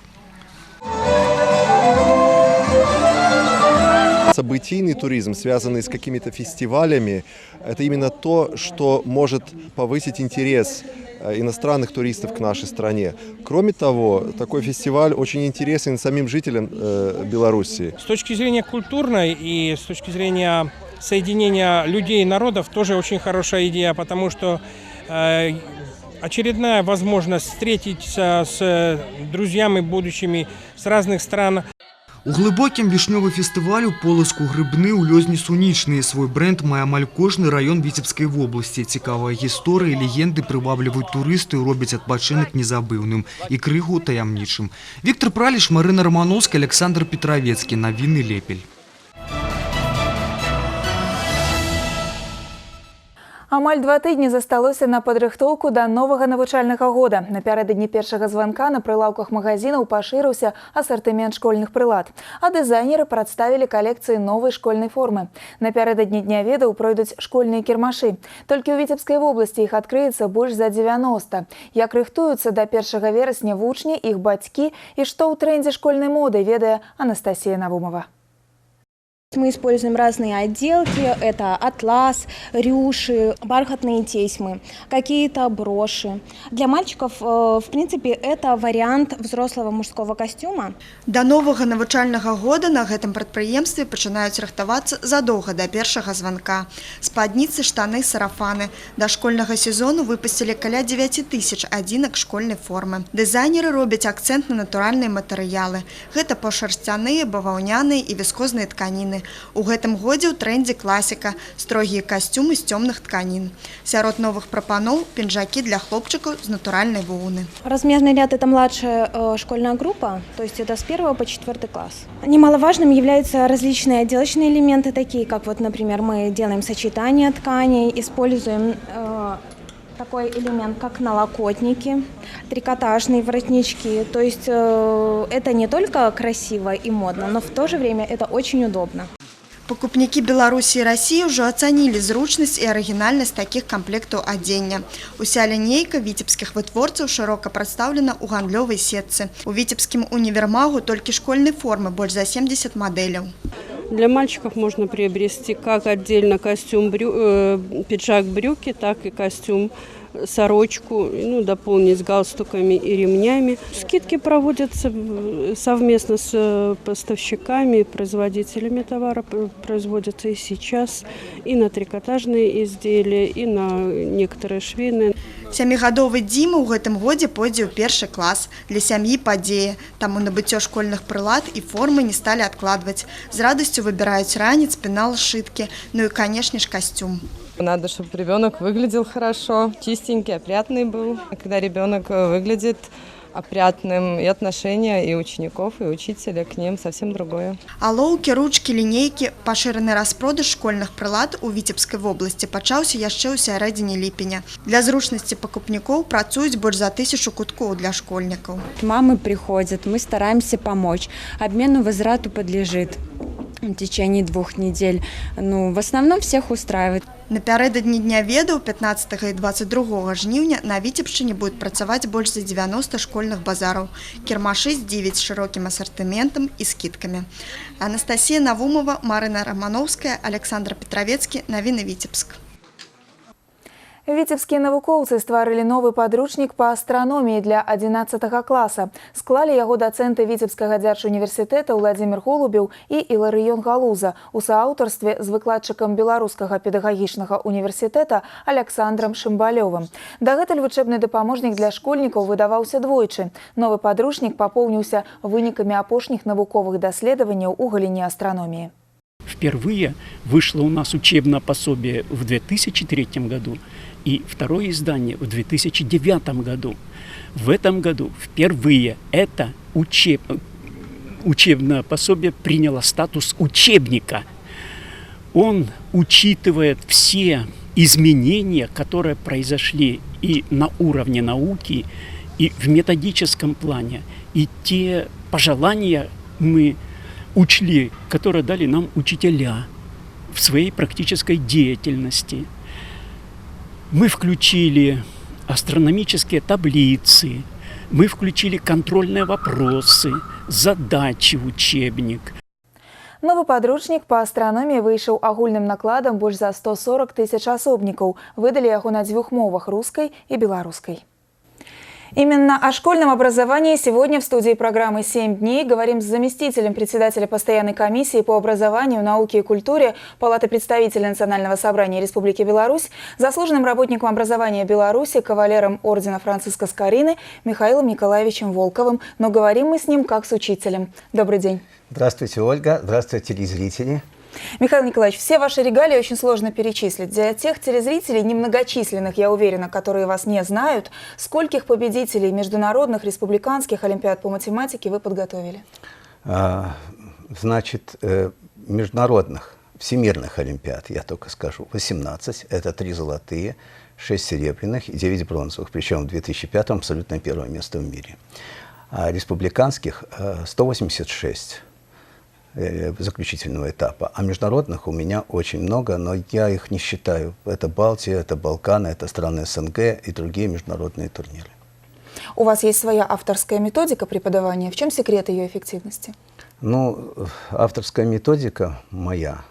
Событийный туризм, связанный с какими-то фестивалями, это именно то, что может повысить интерес иностранных туристов к нашей стране. Кроме того, такой фестиваль очень интересен самим жителям Беларуси. С точки зрения культурной и с точки зрения соединения людей и народов тоже очень хорошая идея, потому что очередная возможность встретиться с друзьями будущими с разных стран. У глыбокім вішнёвы фестывалю Полацку грыбны ў лёзні сунічныя. Свой бренд мае амаль кожны раён Віцебскай вобласці. Цікавыя гісторыі, легенды прывабліваюць турысты і робяць адпачынак незабыўным і крыху таямнічым. Віктор Праліш, Марына Романовская, Александр Петровецкі. Навіны Лепель. Амаль 2 тыдні засталося на падрыхтоўку да новага навучальнага года. Напярэдадні першага званка на прылаўках магазінаў пашырыўся асартымент школьных прылад, а дызайнеры прадставілі калекцыі новай школьнай формы. Напярэдадні дня ведаў пройдуць школьныя кірмашы. Толькі ў Віцебскай вобласці іх адкрыецца больш за 90. Як рыхтуюцца да 1 верасня вучні, іх бацькі і што ў трендзе школьнай моды, ведае Анастасія Навумова. Мы используем разные отделки, это атлас, рюши, бархатные тесьмы, какие-то броши. Для мальчиков, в принципе, это вариант взрослого мужского костюма. До нового навучального года на гэтым прадпрыемстве пачынаюць рыхтавацца задоўга до першага званка. Спадніцы, штаны, сарафаны. До школьного сезону выпусцілі каля 9000 адзінак школьнай формы. Дызайнеры робяць акцент на натуральныя матэрыялы. Гэта пашарсцяныя, баваўняныя і віскозныя тканіны. У гэтым годзе ў трендзе класіка, строгія касцюмы з цёмных тканін. Сярод новых прапаноў пінжакі для хлопчыкаў з натуральнай воўны. Размерный ряд – это младшая школьная группа, то есть это с 1 по 4 класс. Немаловажным являются различные отделочные элементы, такие как, вот, например, мы делаем сочетание тканей, используем такой элемент, как налокотники, трикотажные воротнички. То есть это не только красиво и модно, но в то же время это очень удобно. Пакупнікі Беларусі і Расіі ўжо ацанілі зручнасць і арыгінальнасць такіх камплектаў адзення. Уся лінейка віцебскіх вытворцаў шырока прадстаўлена ў гандлёвай сетцы. У віцебскім універмагу толькі школьнай формы больш за 70 моделей. Для мальчиков можно приобрести как отдельно костюм, пиджак, брюки, так и костюм, сорочку, дополнить галстуками и ремнями. Скидки проводятся совместно с поставщиками, производителями товара, производятся и сейчас, и на трикотажные изделия, и на некоторые швейные. 7-гадовы Дзіма ў гэтым годзе пойдзе ў 1 клас. Для сям'і падзея, таму набыццё школьных прылад і формы не сталі адкладваць. З радасцю выбіраюць ранец, пенал, шыткі, ну и, конечно ж, костюм. Надо, чтобы ребенок выглядел хорошо, чистенький, опрятный был. Когда ребенок выглядит опрятным, и отношения и учеников, и учителя к ним совсем другое. Алоўкі, ручкі, лінейкі, пашыраны распродаж школьных прылад у Віцебскай вобласці пачаўся яшчэ ў сярэдзіне ліпеня. Для зручнасці пакупнікоў працуюць больш за 1000 куткоў для школьнікаў. Мамы приходят, мы стараемся помочь. Обмену возврату подлежит в течение 2 недель. В основном всех устраивает. Напярэдадні дня ведаў 15 і 22 жніўня на Віцебшчыне будуць працаваць больш за 90 школьных базараў. Кірмашы здзівяць шырокім асартыментам і скидкамі. Анастасія Навумова, Марына Романовская, Александр Петровецкі. Навіны Віцебск. Віцебскія навукоўцы стварылі новы падручнік па астраноміі для 11 класа. Склалі яго дацэнты Віцебскага дзяржуніверсітэта Владзімір Голубеў і Іларыён Галуза у сааўтарстве з выкладчыкам Беларускага педагагічнага універсітэта Александрам Шымбалёвым. Дагэтуль вучэбны дапаможнік для школьнікаў выдаваўся двойчы. Новы падручнік папоўніўся вынікамі апошніх навуковых даследаванняў у галіне астраноміі. Впервые вышло у нас учебное пособие в 2003 году и второе издание в 2009 году. В этом году впервые это учебное пособие приняло статус учебника. Он учитывает все изменения, которые произошли и на уровне науки, и в методическом плане, и те пожелания мы учли, которые дали нам учителя в своей практической деятельности. Мы включили астрономические таблицы, мы включили контрольные вопросы, задачи в учебник. Новы падручнік па астраноміі выйшаў агульным накладам больш за 140 тысяч асобнікаў. Выдалі яго на 2 мовах – русской и белорусской. Именно о школьном образовании сегодня в студии программы «7 дней» говорим с заместителем председателя постоянной комиссии по образованию, науке и культуре Палаты представителей Национального собрания Республики Беларусь, заслуженным работником образования Беларуси, кавалером ордена Франциска Скорины Михаилом Николаевичем Волковым. Но говорим мы с ним как с учителем. Добрый день. Здравствуйте, Ольга. Здравствуйте, телезрители. Михаил Николаевич, все ваши регалии очень сложно перечислить. Для тех телезрителей, немногочисленных, я уверена, которые вас не знают, скольких победителей международных, республиканских олимпиад по математике вы подготовили? Значит, международных, всемирных олимпиад, я только скажу, 18. Это 3 золотые, 6 серебряных и 9 бронзовых. Причем в 2005 абсолютно первое место в мире. А республиканских 186. Заключительного этапа. А международных у меня очень много, но я их не считаю. Это Балтия, это Балканы, это страны СНГ и другие международные турниры. У вас есть своя авторская методика преподавания. В чем секрет ее эффективности? Ну, авторская методика моя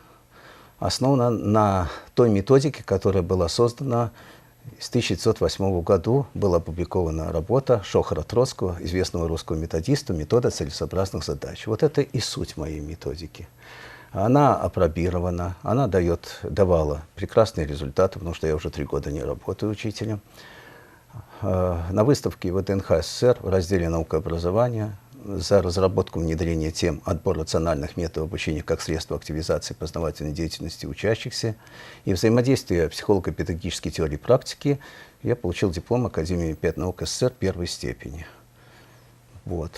основана на той методике, которая была создана в 1908 году. Была опубликована работа Шохора Троцкого, известного русского методиста, «Метода целесообразных задач». Вот это и суть моей методики. Она апробирована, она давала прекрасные результаты, потому что я уже 3 года не работаю учителем. На выставке ВДНХ СССР в разделе «Наука и образование» за разработку внедрения тем отбор рациональных методов обучения как средство активизации познавательной деятельности учащихся и взаимодействия психолого-педагогической теории и практики я получил диплом Академии Олимпиад наук СССР 1 степени. Вот.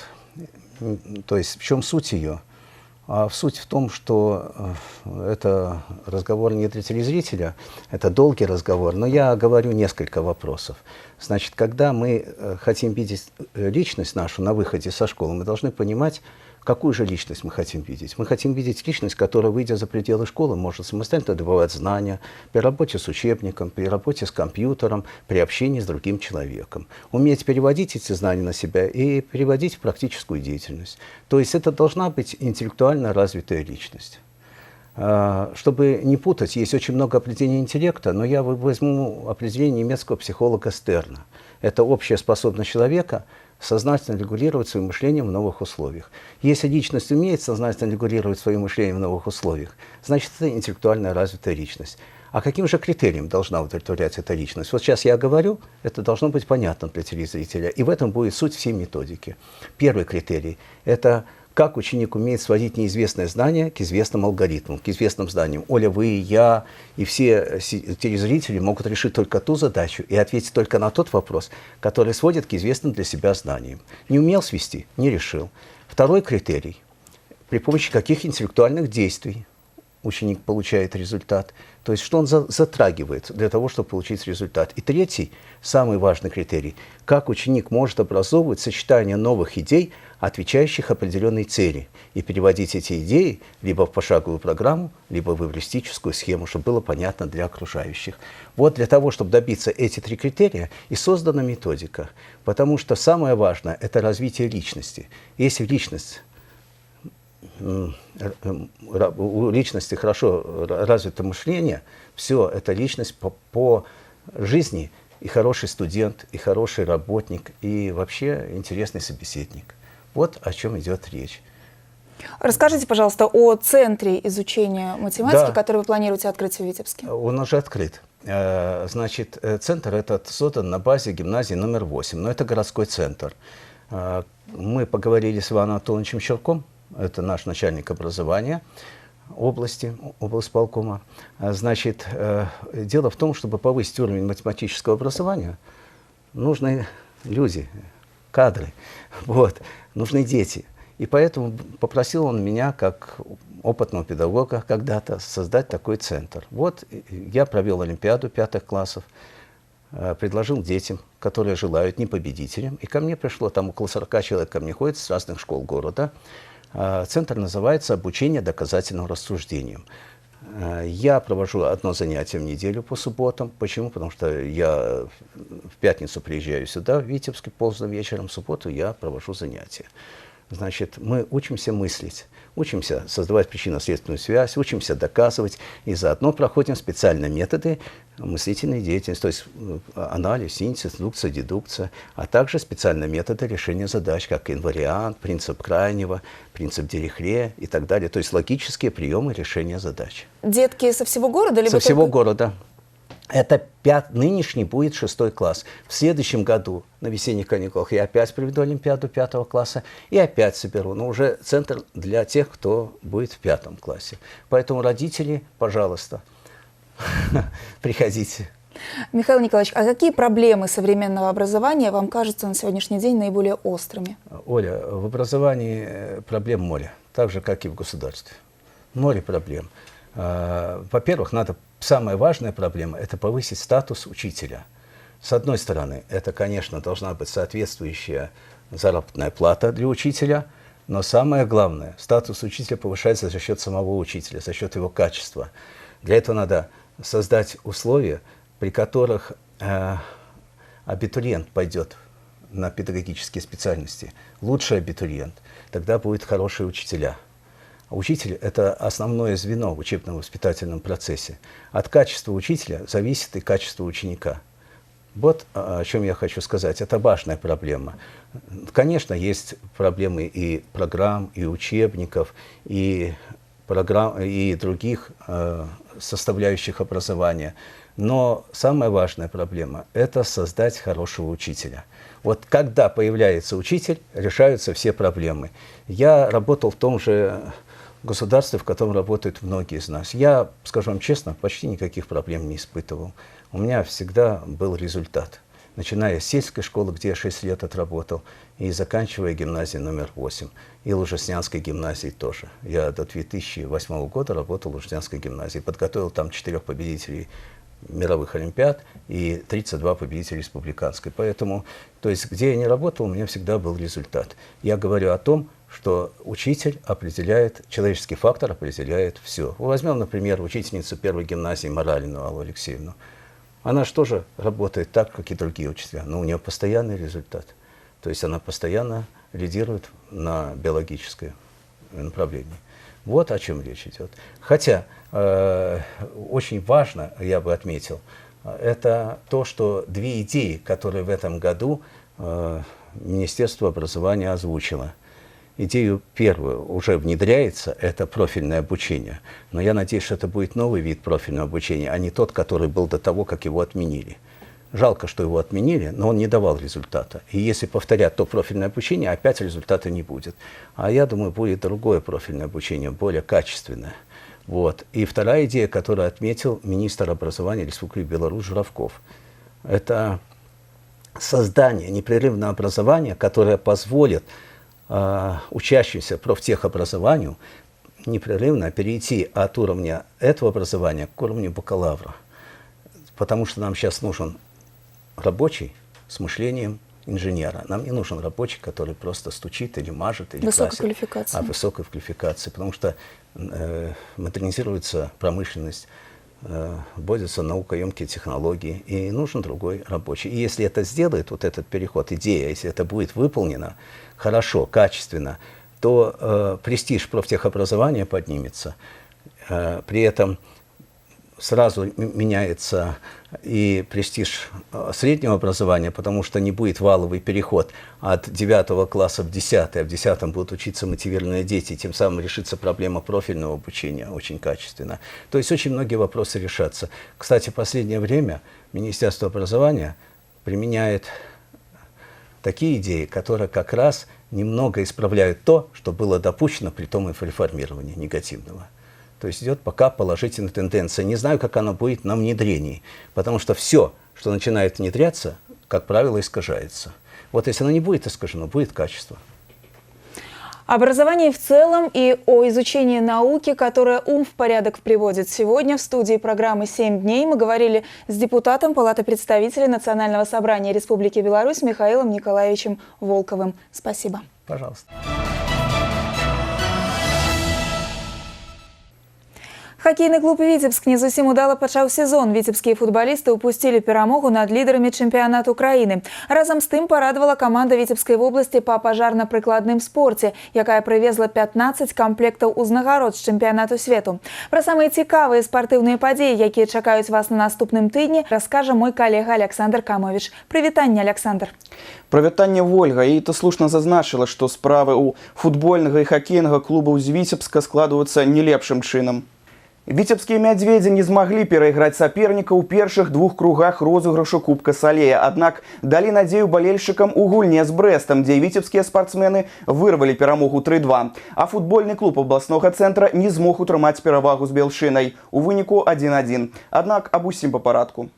То есть в чем суть ее? А суть в том, что это разговор не для телезрителя, это долгий разговор, но я говорю несколько вопросов. Значит, когда мы хотим видеть личность нашу на выходе со школы, мы должны понимать, какую же личность мы хотим видеть. Мы хотим видеть личность, которая, выйдя за пределы школы, может самостоятельно добывать знания при работе с учебником, при работе с компьютером, при общении с другим человеком. Уметь переводить эти знания на себя и переводить в практическую деятельность. То есть это должна быть интеллектуально развитая личность. Чтобы не путать, есть очень много определений интеллекта, но я возьму определение немецкого психолога Стерна. Это общая способность человека сознательно регулировать свое мышление в новых условиях. Если личность умеет сознательно регулировать свое мышление в новых условиях, значит, это интеллектуально развитая личность. А каким же критериям должна удовлетворять эта личность? Вот сейчас я говорю, это должно быть понятно для телезрителя, и в этом будет суть всей методики. Первый критерий – это как ученик умеет сводить неизвестное знание к известным алгоритмам, к известным знаниям. Оля, вы, я и все телезрители могут решить только ту задачу и ответить только на тот вопрос, который сводит к известным для себя знаниям. Не умел свести – не решил. Второй критерий – при помощи каких интеллектуальных действий ученик получает результат, то есть что он затрагивает для того, чтобы получить результат. И третий, самый важный критерий – как ученик может образовывать сочетание новых идей, отвечающих определенной цели, и переводить эти идеи либо в пошаговую программу, либо в эвристическую схему, чтобы было понятно для окружающих. Вот для того, чтобы добиться эти 3 критерия, и создана методика. Потому что самое важное – это развитие личности. Если личность у личности хорошо развито мышление, все, это личность по жизни и хороший студент, и хороший работник, и вообще интересный собеседник. Вот о чем идет речь. Расскажите, пожалуйста, о центре изучения математики, Да. который вы планируете открыть в Витебске. Он уже открыт. Значит, центр этот создан на базе гимназии номер 8, но это городской центр. Мы поговорили с Иваном Антоновичем Щелком, это наш начальник образования. области, облсполкома. Значит, дело в том, чтобы повысить уровень математического образования, нужны люди, кадры, вот, нужны дети. И поэтому попросил он меня, как опытного педагога, когда-то создать такой центр. Вот я провел олимпиаду 5 классов, предложил детям, которые желают, не победителям. И ко мне пришло, там около 40 человек ко мне ходит с разных школ города. Центр называется «Обучение доказательным рассуждениям». Я провожу одно занятие в неделю по субботам. Почему? Потому что я в пятницу приезжаю сюда, в Витебск, поздно вечером, в субботу я провожу занятия. Значит, мы учимся мыслить, учимся создавать причинно-следственную связь, учимся доказывать, и заодно проходим специальные методы мыслительной деятельности, то есть анализ, синтез, индукция, дедукция, а также специальные методы решения задач, как инвариант, принцип крайнего, принцип Дирихле и так далее, то есть логические приемы решения задач. Детки со всего города? Либо со всего только... города. Это нынешний будет 6 класс. В следующем году на весенних каникулах я опять проведу олимпиаду 5 класса и опять соберу. Но уже центр для тех, кто будет в 5 классе. Поэтому родители, пожалуйста, приходите. Михаил Николаевич, а какие проблемы современного образования вам кажутся на сегодняшний день наиболее острыми? Оля, в образовании проблем море, так же, как и в государстве. Море проблем. Во-первых, самая важная проблема – это повысить статус учителя. С одной стороны, это, конечно, должна быть соответствующая заработная плата для учителя, но самое главное, статус учителя повышается за счет самого учителя, за счет его качества. Для этого надо создать условия, при которых абитуриент пойдет на педагогические специальности, лучший абитуриент, тогда будут хорошие учителя. Учитель – это основное звено в учебно-воспитательном процессе. От качества учителя зависит и качество ученика. Вот о чем я хочу сказать. Это важная проблема. Конечно, есть проблемы и программ, и учебников, и других составляющих образования. Но самая важная проблема – это создать хорошего учителя. Вот когда появляется учитель, решаются все проблемы. Я работал в том же государстве, в котором работают многие из нас. Я, скажу вам честно, почти никаких проблем не испытывал. У меня всегда был результат. Начиная с сельской школы, где я 6 лет отработал, и заканчивая гимназией номер 8. И Лужеснянской гимназией тоже. Я до 2008 года работал в Лужеснянской гимназии. Подготовил там 4 победителей мировых олимпиад и 32 победителей республиканской. Поэтому, то есть, где я не работал, у меня всегда был результат. Я говорю о том, что учитель определяет, человеческий фактор определяет все. Возьмем, например, учительницу первой гимназии Моралину Аллу Алексеевну. Она же тоже работает так, как и другие учителя, но у нее постоянный результат. То есть она постоянно лидирует на биологическое направление. Вот о чем речь идет. Хотя очень важно, я бы отметил, это то, что 2 идеи, которые в этом году Министерство образования озвучило. Идею первую уже внедряется, это профильное обучение. Но я надеюсь, что это будет новый вид профильного обучения, а не тот, который был до того, как его отменили. Жалко, что его отменили, но он не давал результата. И если повторять то профильное обучение, опять результата не будет. А я думаю, будет другое профильное обучение, более качественное. Вот. И вторая идея, которую отметил министр образования Республики Беларусь Журавков, это создание непрерывного образования, которое позволит учащимся профтехобразованию непрерывно перейти от уровня этого образования к уровню бакалавра. Потому что нам сейчас нужен рабочий с мышлением инженера. Нам не нужен рабочий, который просто стучит или мажет, или высокой красит. Квалификации. Высокой квалификации. Потому что модернизируется промышленность, вводятся наукоемкие технологии, и нужен другой рабочий. И если это сделает, вот этот переход, идея, если это будет выполнено хорошо, качественно, то престиж профтехобразования поднимется. При этом сразу меняется и престиж среднего образования, потому что не будет валовый переход от 9 класса в 10, а в 10 будут учиться мотивированные дети, и тем самым решится проблема профильного обучения очень качественно. То есть очень многие вопросы решатся. Кстати, в последнее время Министерство образования применяет такие идеи, которые как раз немного исправляют то, что было допущено при том реформировании негативного. То есть идет пока положительная тенденция. Не знаю, как она будет на внедрении, потому что все, что начинает внедряться, как правило, искажается. Вот если оно не будет искажено, будет качество. Образование в целом и о изучении науки, которое ум в порядок приводит. Сегодня в студии программы «7 дней» мы говорили с депутатом Палаты представителей Национального собрания Республики Беларусь Михаилом Николаевичем Волковым. Спасибо. Пожалуйста. Хоккейный клуб «Витебск» не зусім удала пачаў сезон. Витебские футболисты упустили перамогу над лидерами чемпионата Украины. Разом з тым порадовала команда Витебской области по пожарно-прикладным спорте, якая привезла 15 комплектов узнагарод з чемпионату свету. Про самые цікавые спортивные подеи, якія чакаюць вас на наступным тыдні, расскажа мой коллега Александр Камович. Привітанне, Александр. Привітанне, Вольга. І ты слушна зазначила, што справы ў футбольнага і хакейнага клубаў з Витебска складваюцца не лепшым чынам. Витебские «Мядзведзі» не змаглі перайграць саперніка ў першых двух кругах розыгрышу Кубка Салея, аднак далі надзею балельшчыкам у гульне з Брэстам, дзе віцебскія спартсмены вырвалі перамогу 3-2. А футбольны клуб абласнога цэнтра не змог утрымаць перавагу з Белшынай у выніку 1-1. Аднак аб усім па парадку.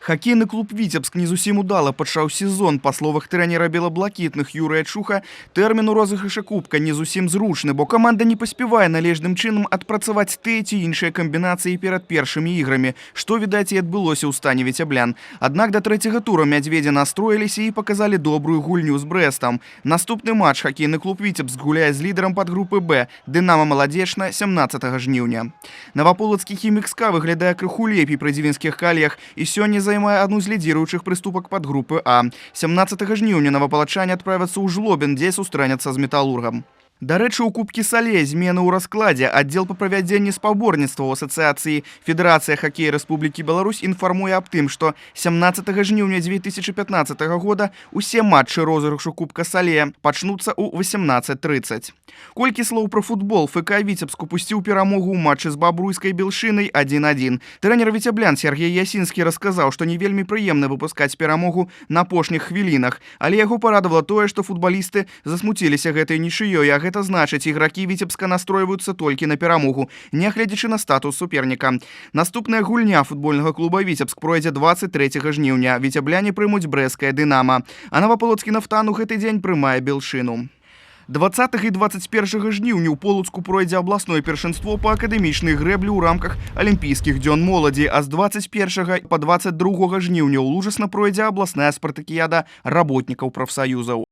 Хоккейный клуб «Витебск» не зусім удала пачаў сезон. Па словах трэнера белаблакітных Юрыя Чуха, тэрмін у розыгрыша кубка не зусім зручны, бо каманда не паспявае належным чынам адпрацаваць тыя ці іншыя камбінацыі перад першымі іграмі, што, відаць, і адбылося ў стане віцяблян. Аднак да трэцяга тура «Мядзведзі» настроіліся і паказалі добрую гульню з Брэстам. Наступны матч хоккейны клуб «Витебск» гуляе з лідарам падгрупы «Б» «Дынамо Маладзечна» 17 жніўня. Наваполацкі «Хімік-СКА» выглядае крыху лепей пры дзівінскіх каліях і сёння займае одну з лідзіруючых прыступак падгрупы А. 17 жніўня навапалачане адправяцца ў Жлобін, дзе сустрэняцца з «Металлургам». Дарэчы, у Кубкі Салея змены ў раскладзе. Аддзел па правядзенні спаборніцтваў Асацыяцыі Федэрацыя хакея Рэспублікі Беларусь інфармуе аб тым, што 17 жніўня 2015 года усе матчы розыгрышу Кубка Салея пачнуцца ў 18:30. Колькі слоў пра футбол. ФК «Витебск» упусціў перамогу ў матчы з Бабруйскай Белшынай 1-1. Трэнер віцяблян Сергей Ясінскі расказаў, што не вельмі прыемна выпускаць перамогу на апошніх хвілінах, але яго парадавала тое, што футбалісты засмуціліся гэтай нічыёй, а гэта значыць, ігракі Витебска настройваюцца толькі на перамогу, нягледзячы на статус суперніка. Наступная гульня футбольнага клуба «Витебск» пройдзе 23 жніўня. Віцябляне прымуць брэсцкае «Дынамо», а Наваполацкі «Нафтан» у гэты дзень прымае Белшыну. 20 і 21 жніўня ў Полуцку пройдзе абласное першынство па акадэмічнай грэблі ў рамках алімпійскіх дзён моладзі, а з 21 па 22 жніўня ў Лужасна пройдзе абласная спартакіяда работнікаў прафсаюзаў.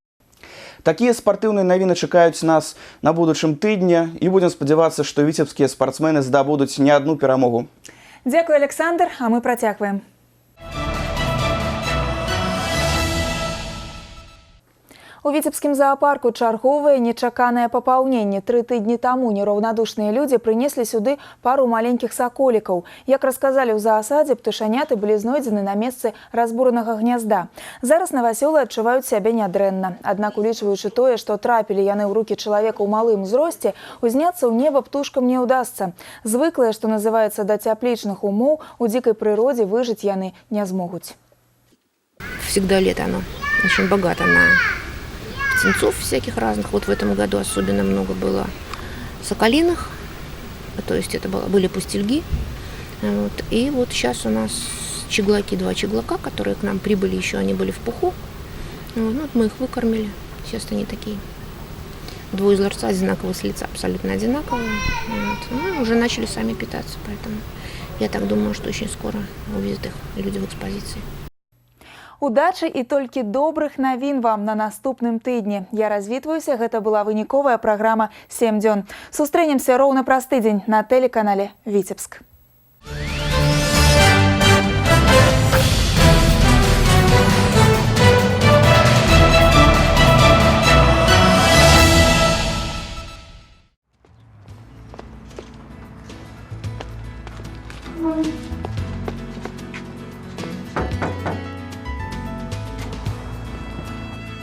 Такія спартыўныя навіны чакаюць нас на будучым тыдні і будзем спадзявацца, што віцебскія спартсмены здабудуць не адну перамогу. Дзякуй, Александр, а мы працягваем. У віцебскім зоапарку чарговае нечаканае папаўненне. 3 тыдні таму нераўнадушныя людзі прынеслі сюды пару маленькіх саколікаў. Як расказалі ў заасадзе, птушаняты былі знойдзены на месцы разбуранага гнязда. Зараз навасёлы адчуваюць сябе нядрэнна. Аднак, улічваючы тое, што трапілі яны ў рукі чалавека ў малым узросце, узняцца ў неба птушкам не ўдасца. Звыклыя, што называецца, да цяплічных умоў, у дзікай прыродзе выжыць яны не змогуць. Всегда лето оно очень богато на птенцов всяких разных. Вот в этом году особенно много было соколиных, то есть это были пустельги. Вот. И вот сейчас у нас чеглаки, 2 чеглака, которые к нам прибыли еще, они были в пуху. Вот мы их выкормили. Сейчас они такие. 2 из ларца одинаковые с лица, абсолютно одинаковые. Вот. Ну, уже начали сами питаться, поэтому я так думаю, что очень скоро увидят их люди в экспозиции. Удачы і толькі добрых навін вам на наступным тыдні. Я развітваюся, гэта была выніковая праграма «7 дзён». Сустрэнемся роўна праз тыдзень на тэлеканале «Витебск».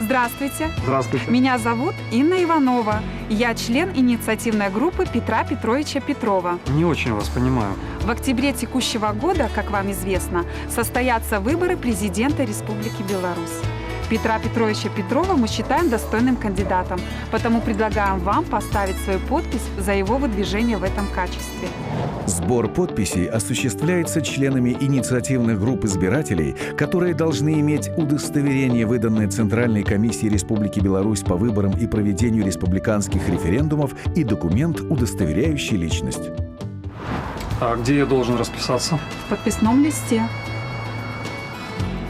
Здравствуйте. Здравствуйте. Меня зовут Инна Иванова. Я член инициативной группы Петра Петровича Петрова. Не очень вас понимаю. В октябре текущего года, как вам известно, состоятся выборы президента Республики Беларусь. Петра Петровича Петрова мы считаем достойным кандидатом, потому предлагаем вам поставить свою подпись за его выдвижение в этом качестве. Сбор подписей осуществляется членами инициативных групп избирателей, которые должны иметь удостоверение, выданное Центральной комиссией Республики Беларусь по выборам и проведению республиканских референдумов, и документ, удостоверяющий личность. А где я должен расписаться? В подписном листе.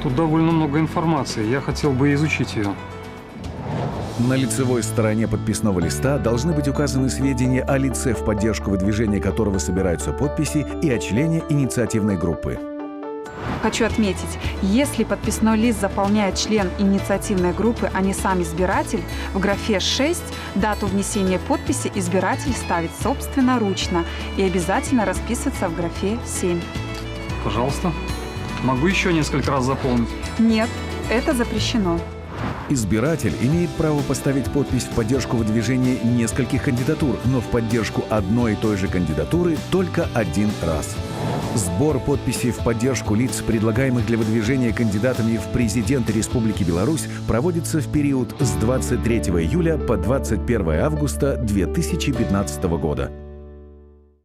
Тут довольно много информации, я хотел бы изучить ее. На лицевой стороне подписного листа должны быть указаны сведения о лице, в поддержку выдвижения которого собираются подписи, и о члене инициативной группы. Хочу отметить, если подписной лист заполняет член инициативной группы, а не сам избиратель, в графе 6 дату внесения подписи избиратель ставит собственноручно и обязательно расписывается в графе 7. Пожалуйста. Могу еще несколько раз заполнить? Нет, это запрещено. Избиратель имеет право поставить подпись в поддержку выдвижения нескольких кандидатур, но в поддержку одной и той же кандидатуры только один раз. Сбор подписей в поддержку лиц, предлагаемых для выдвижения кандидатами в президенты Республики Беларусь, проводится в период с 23 июля по 21 августа 2015 года.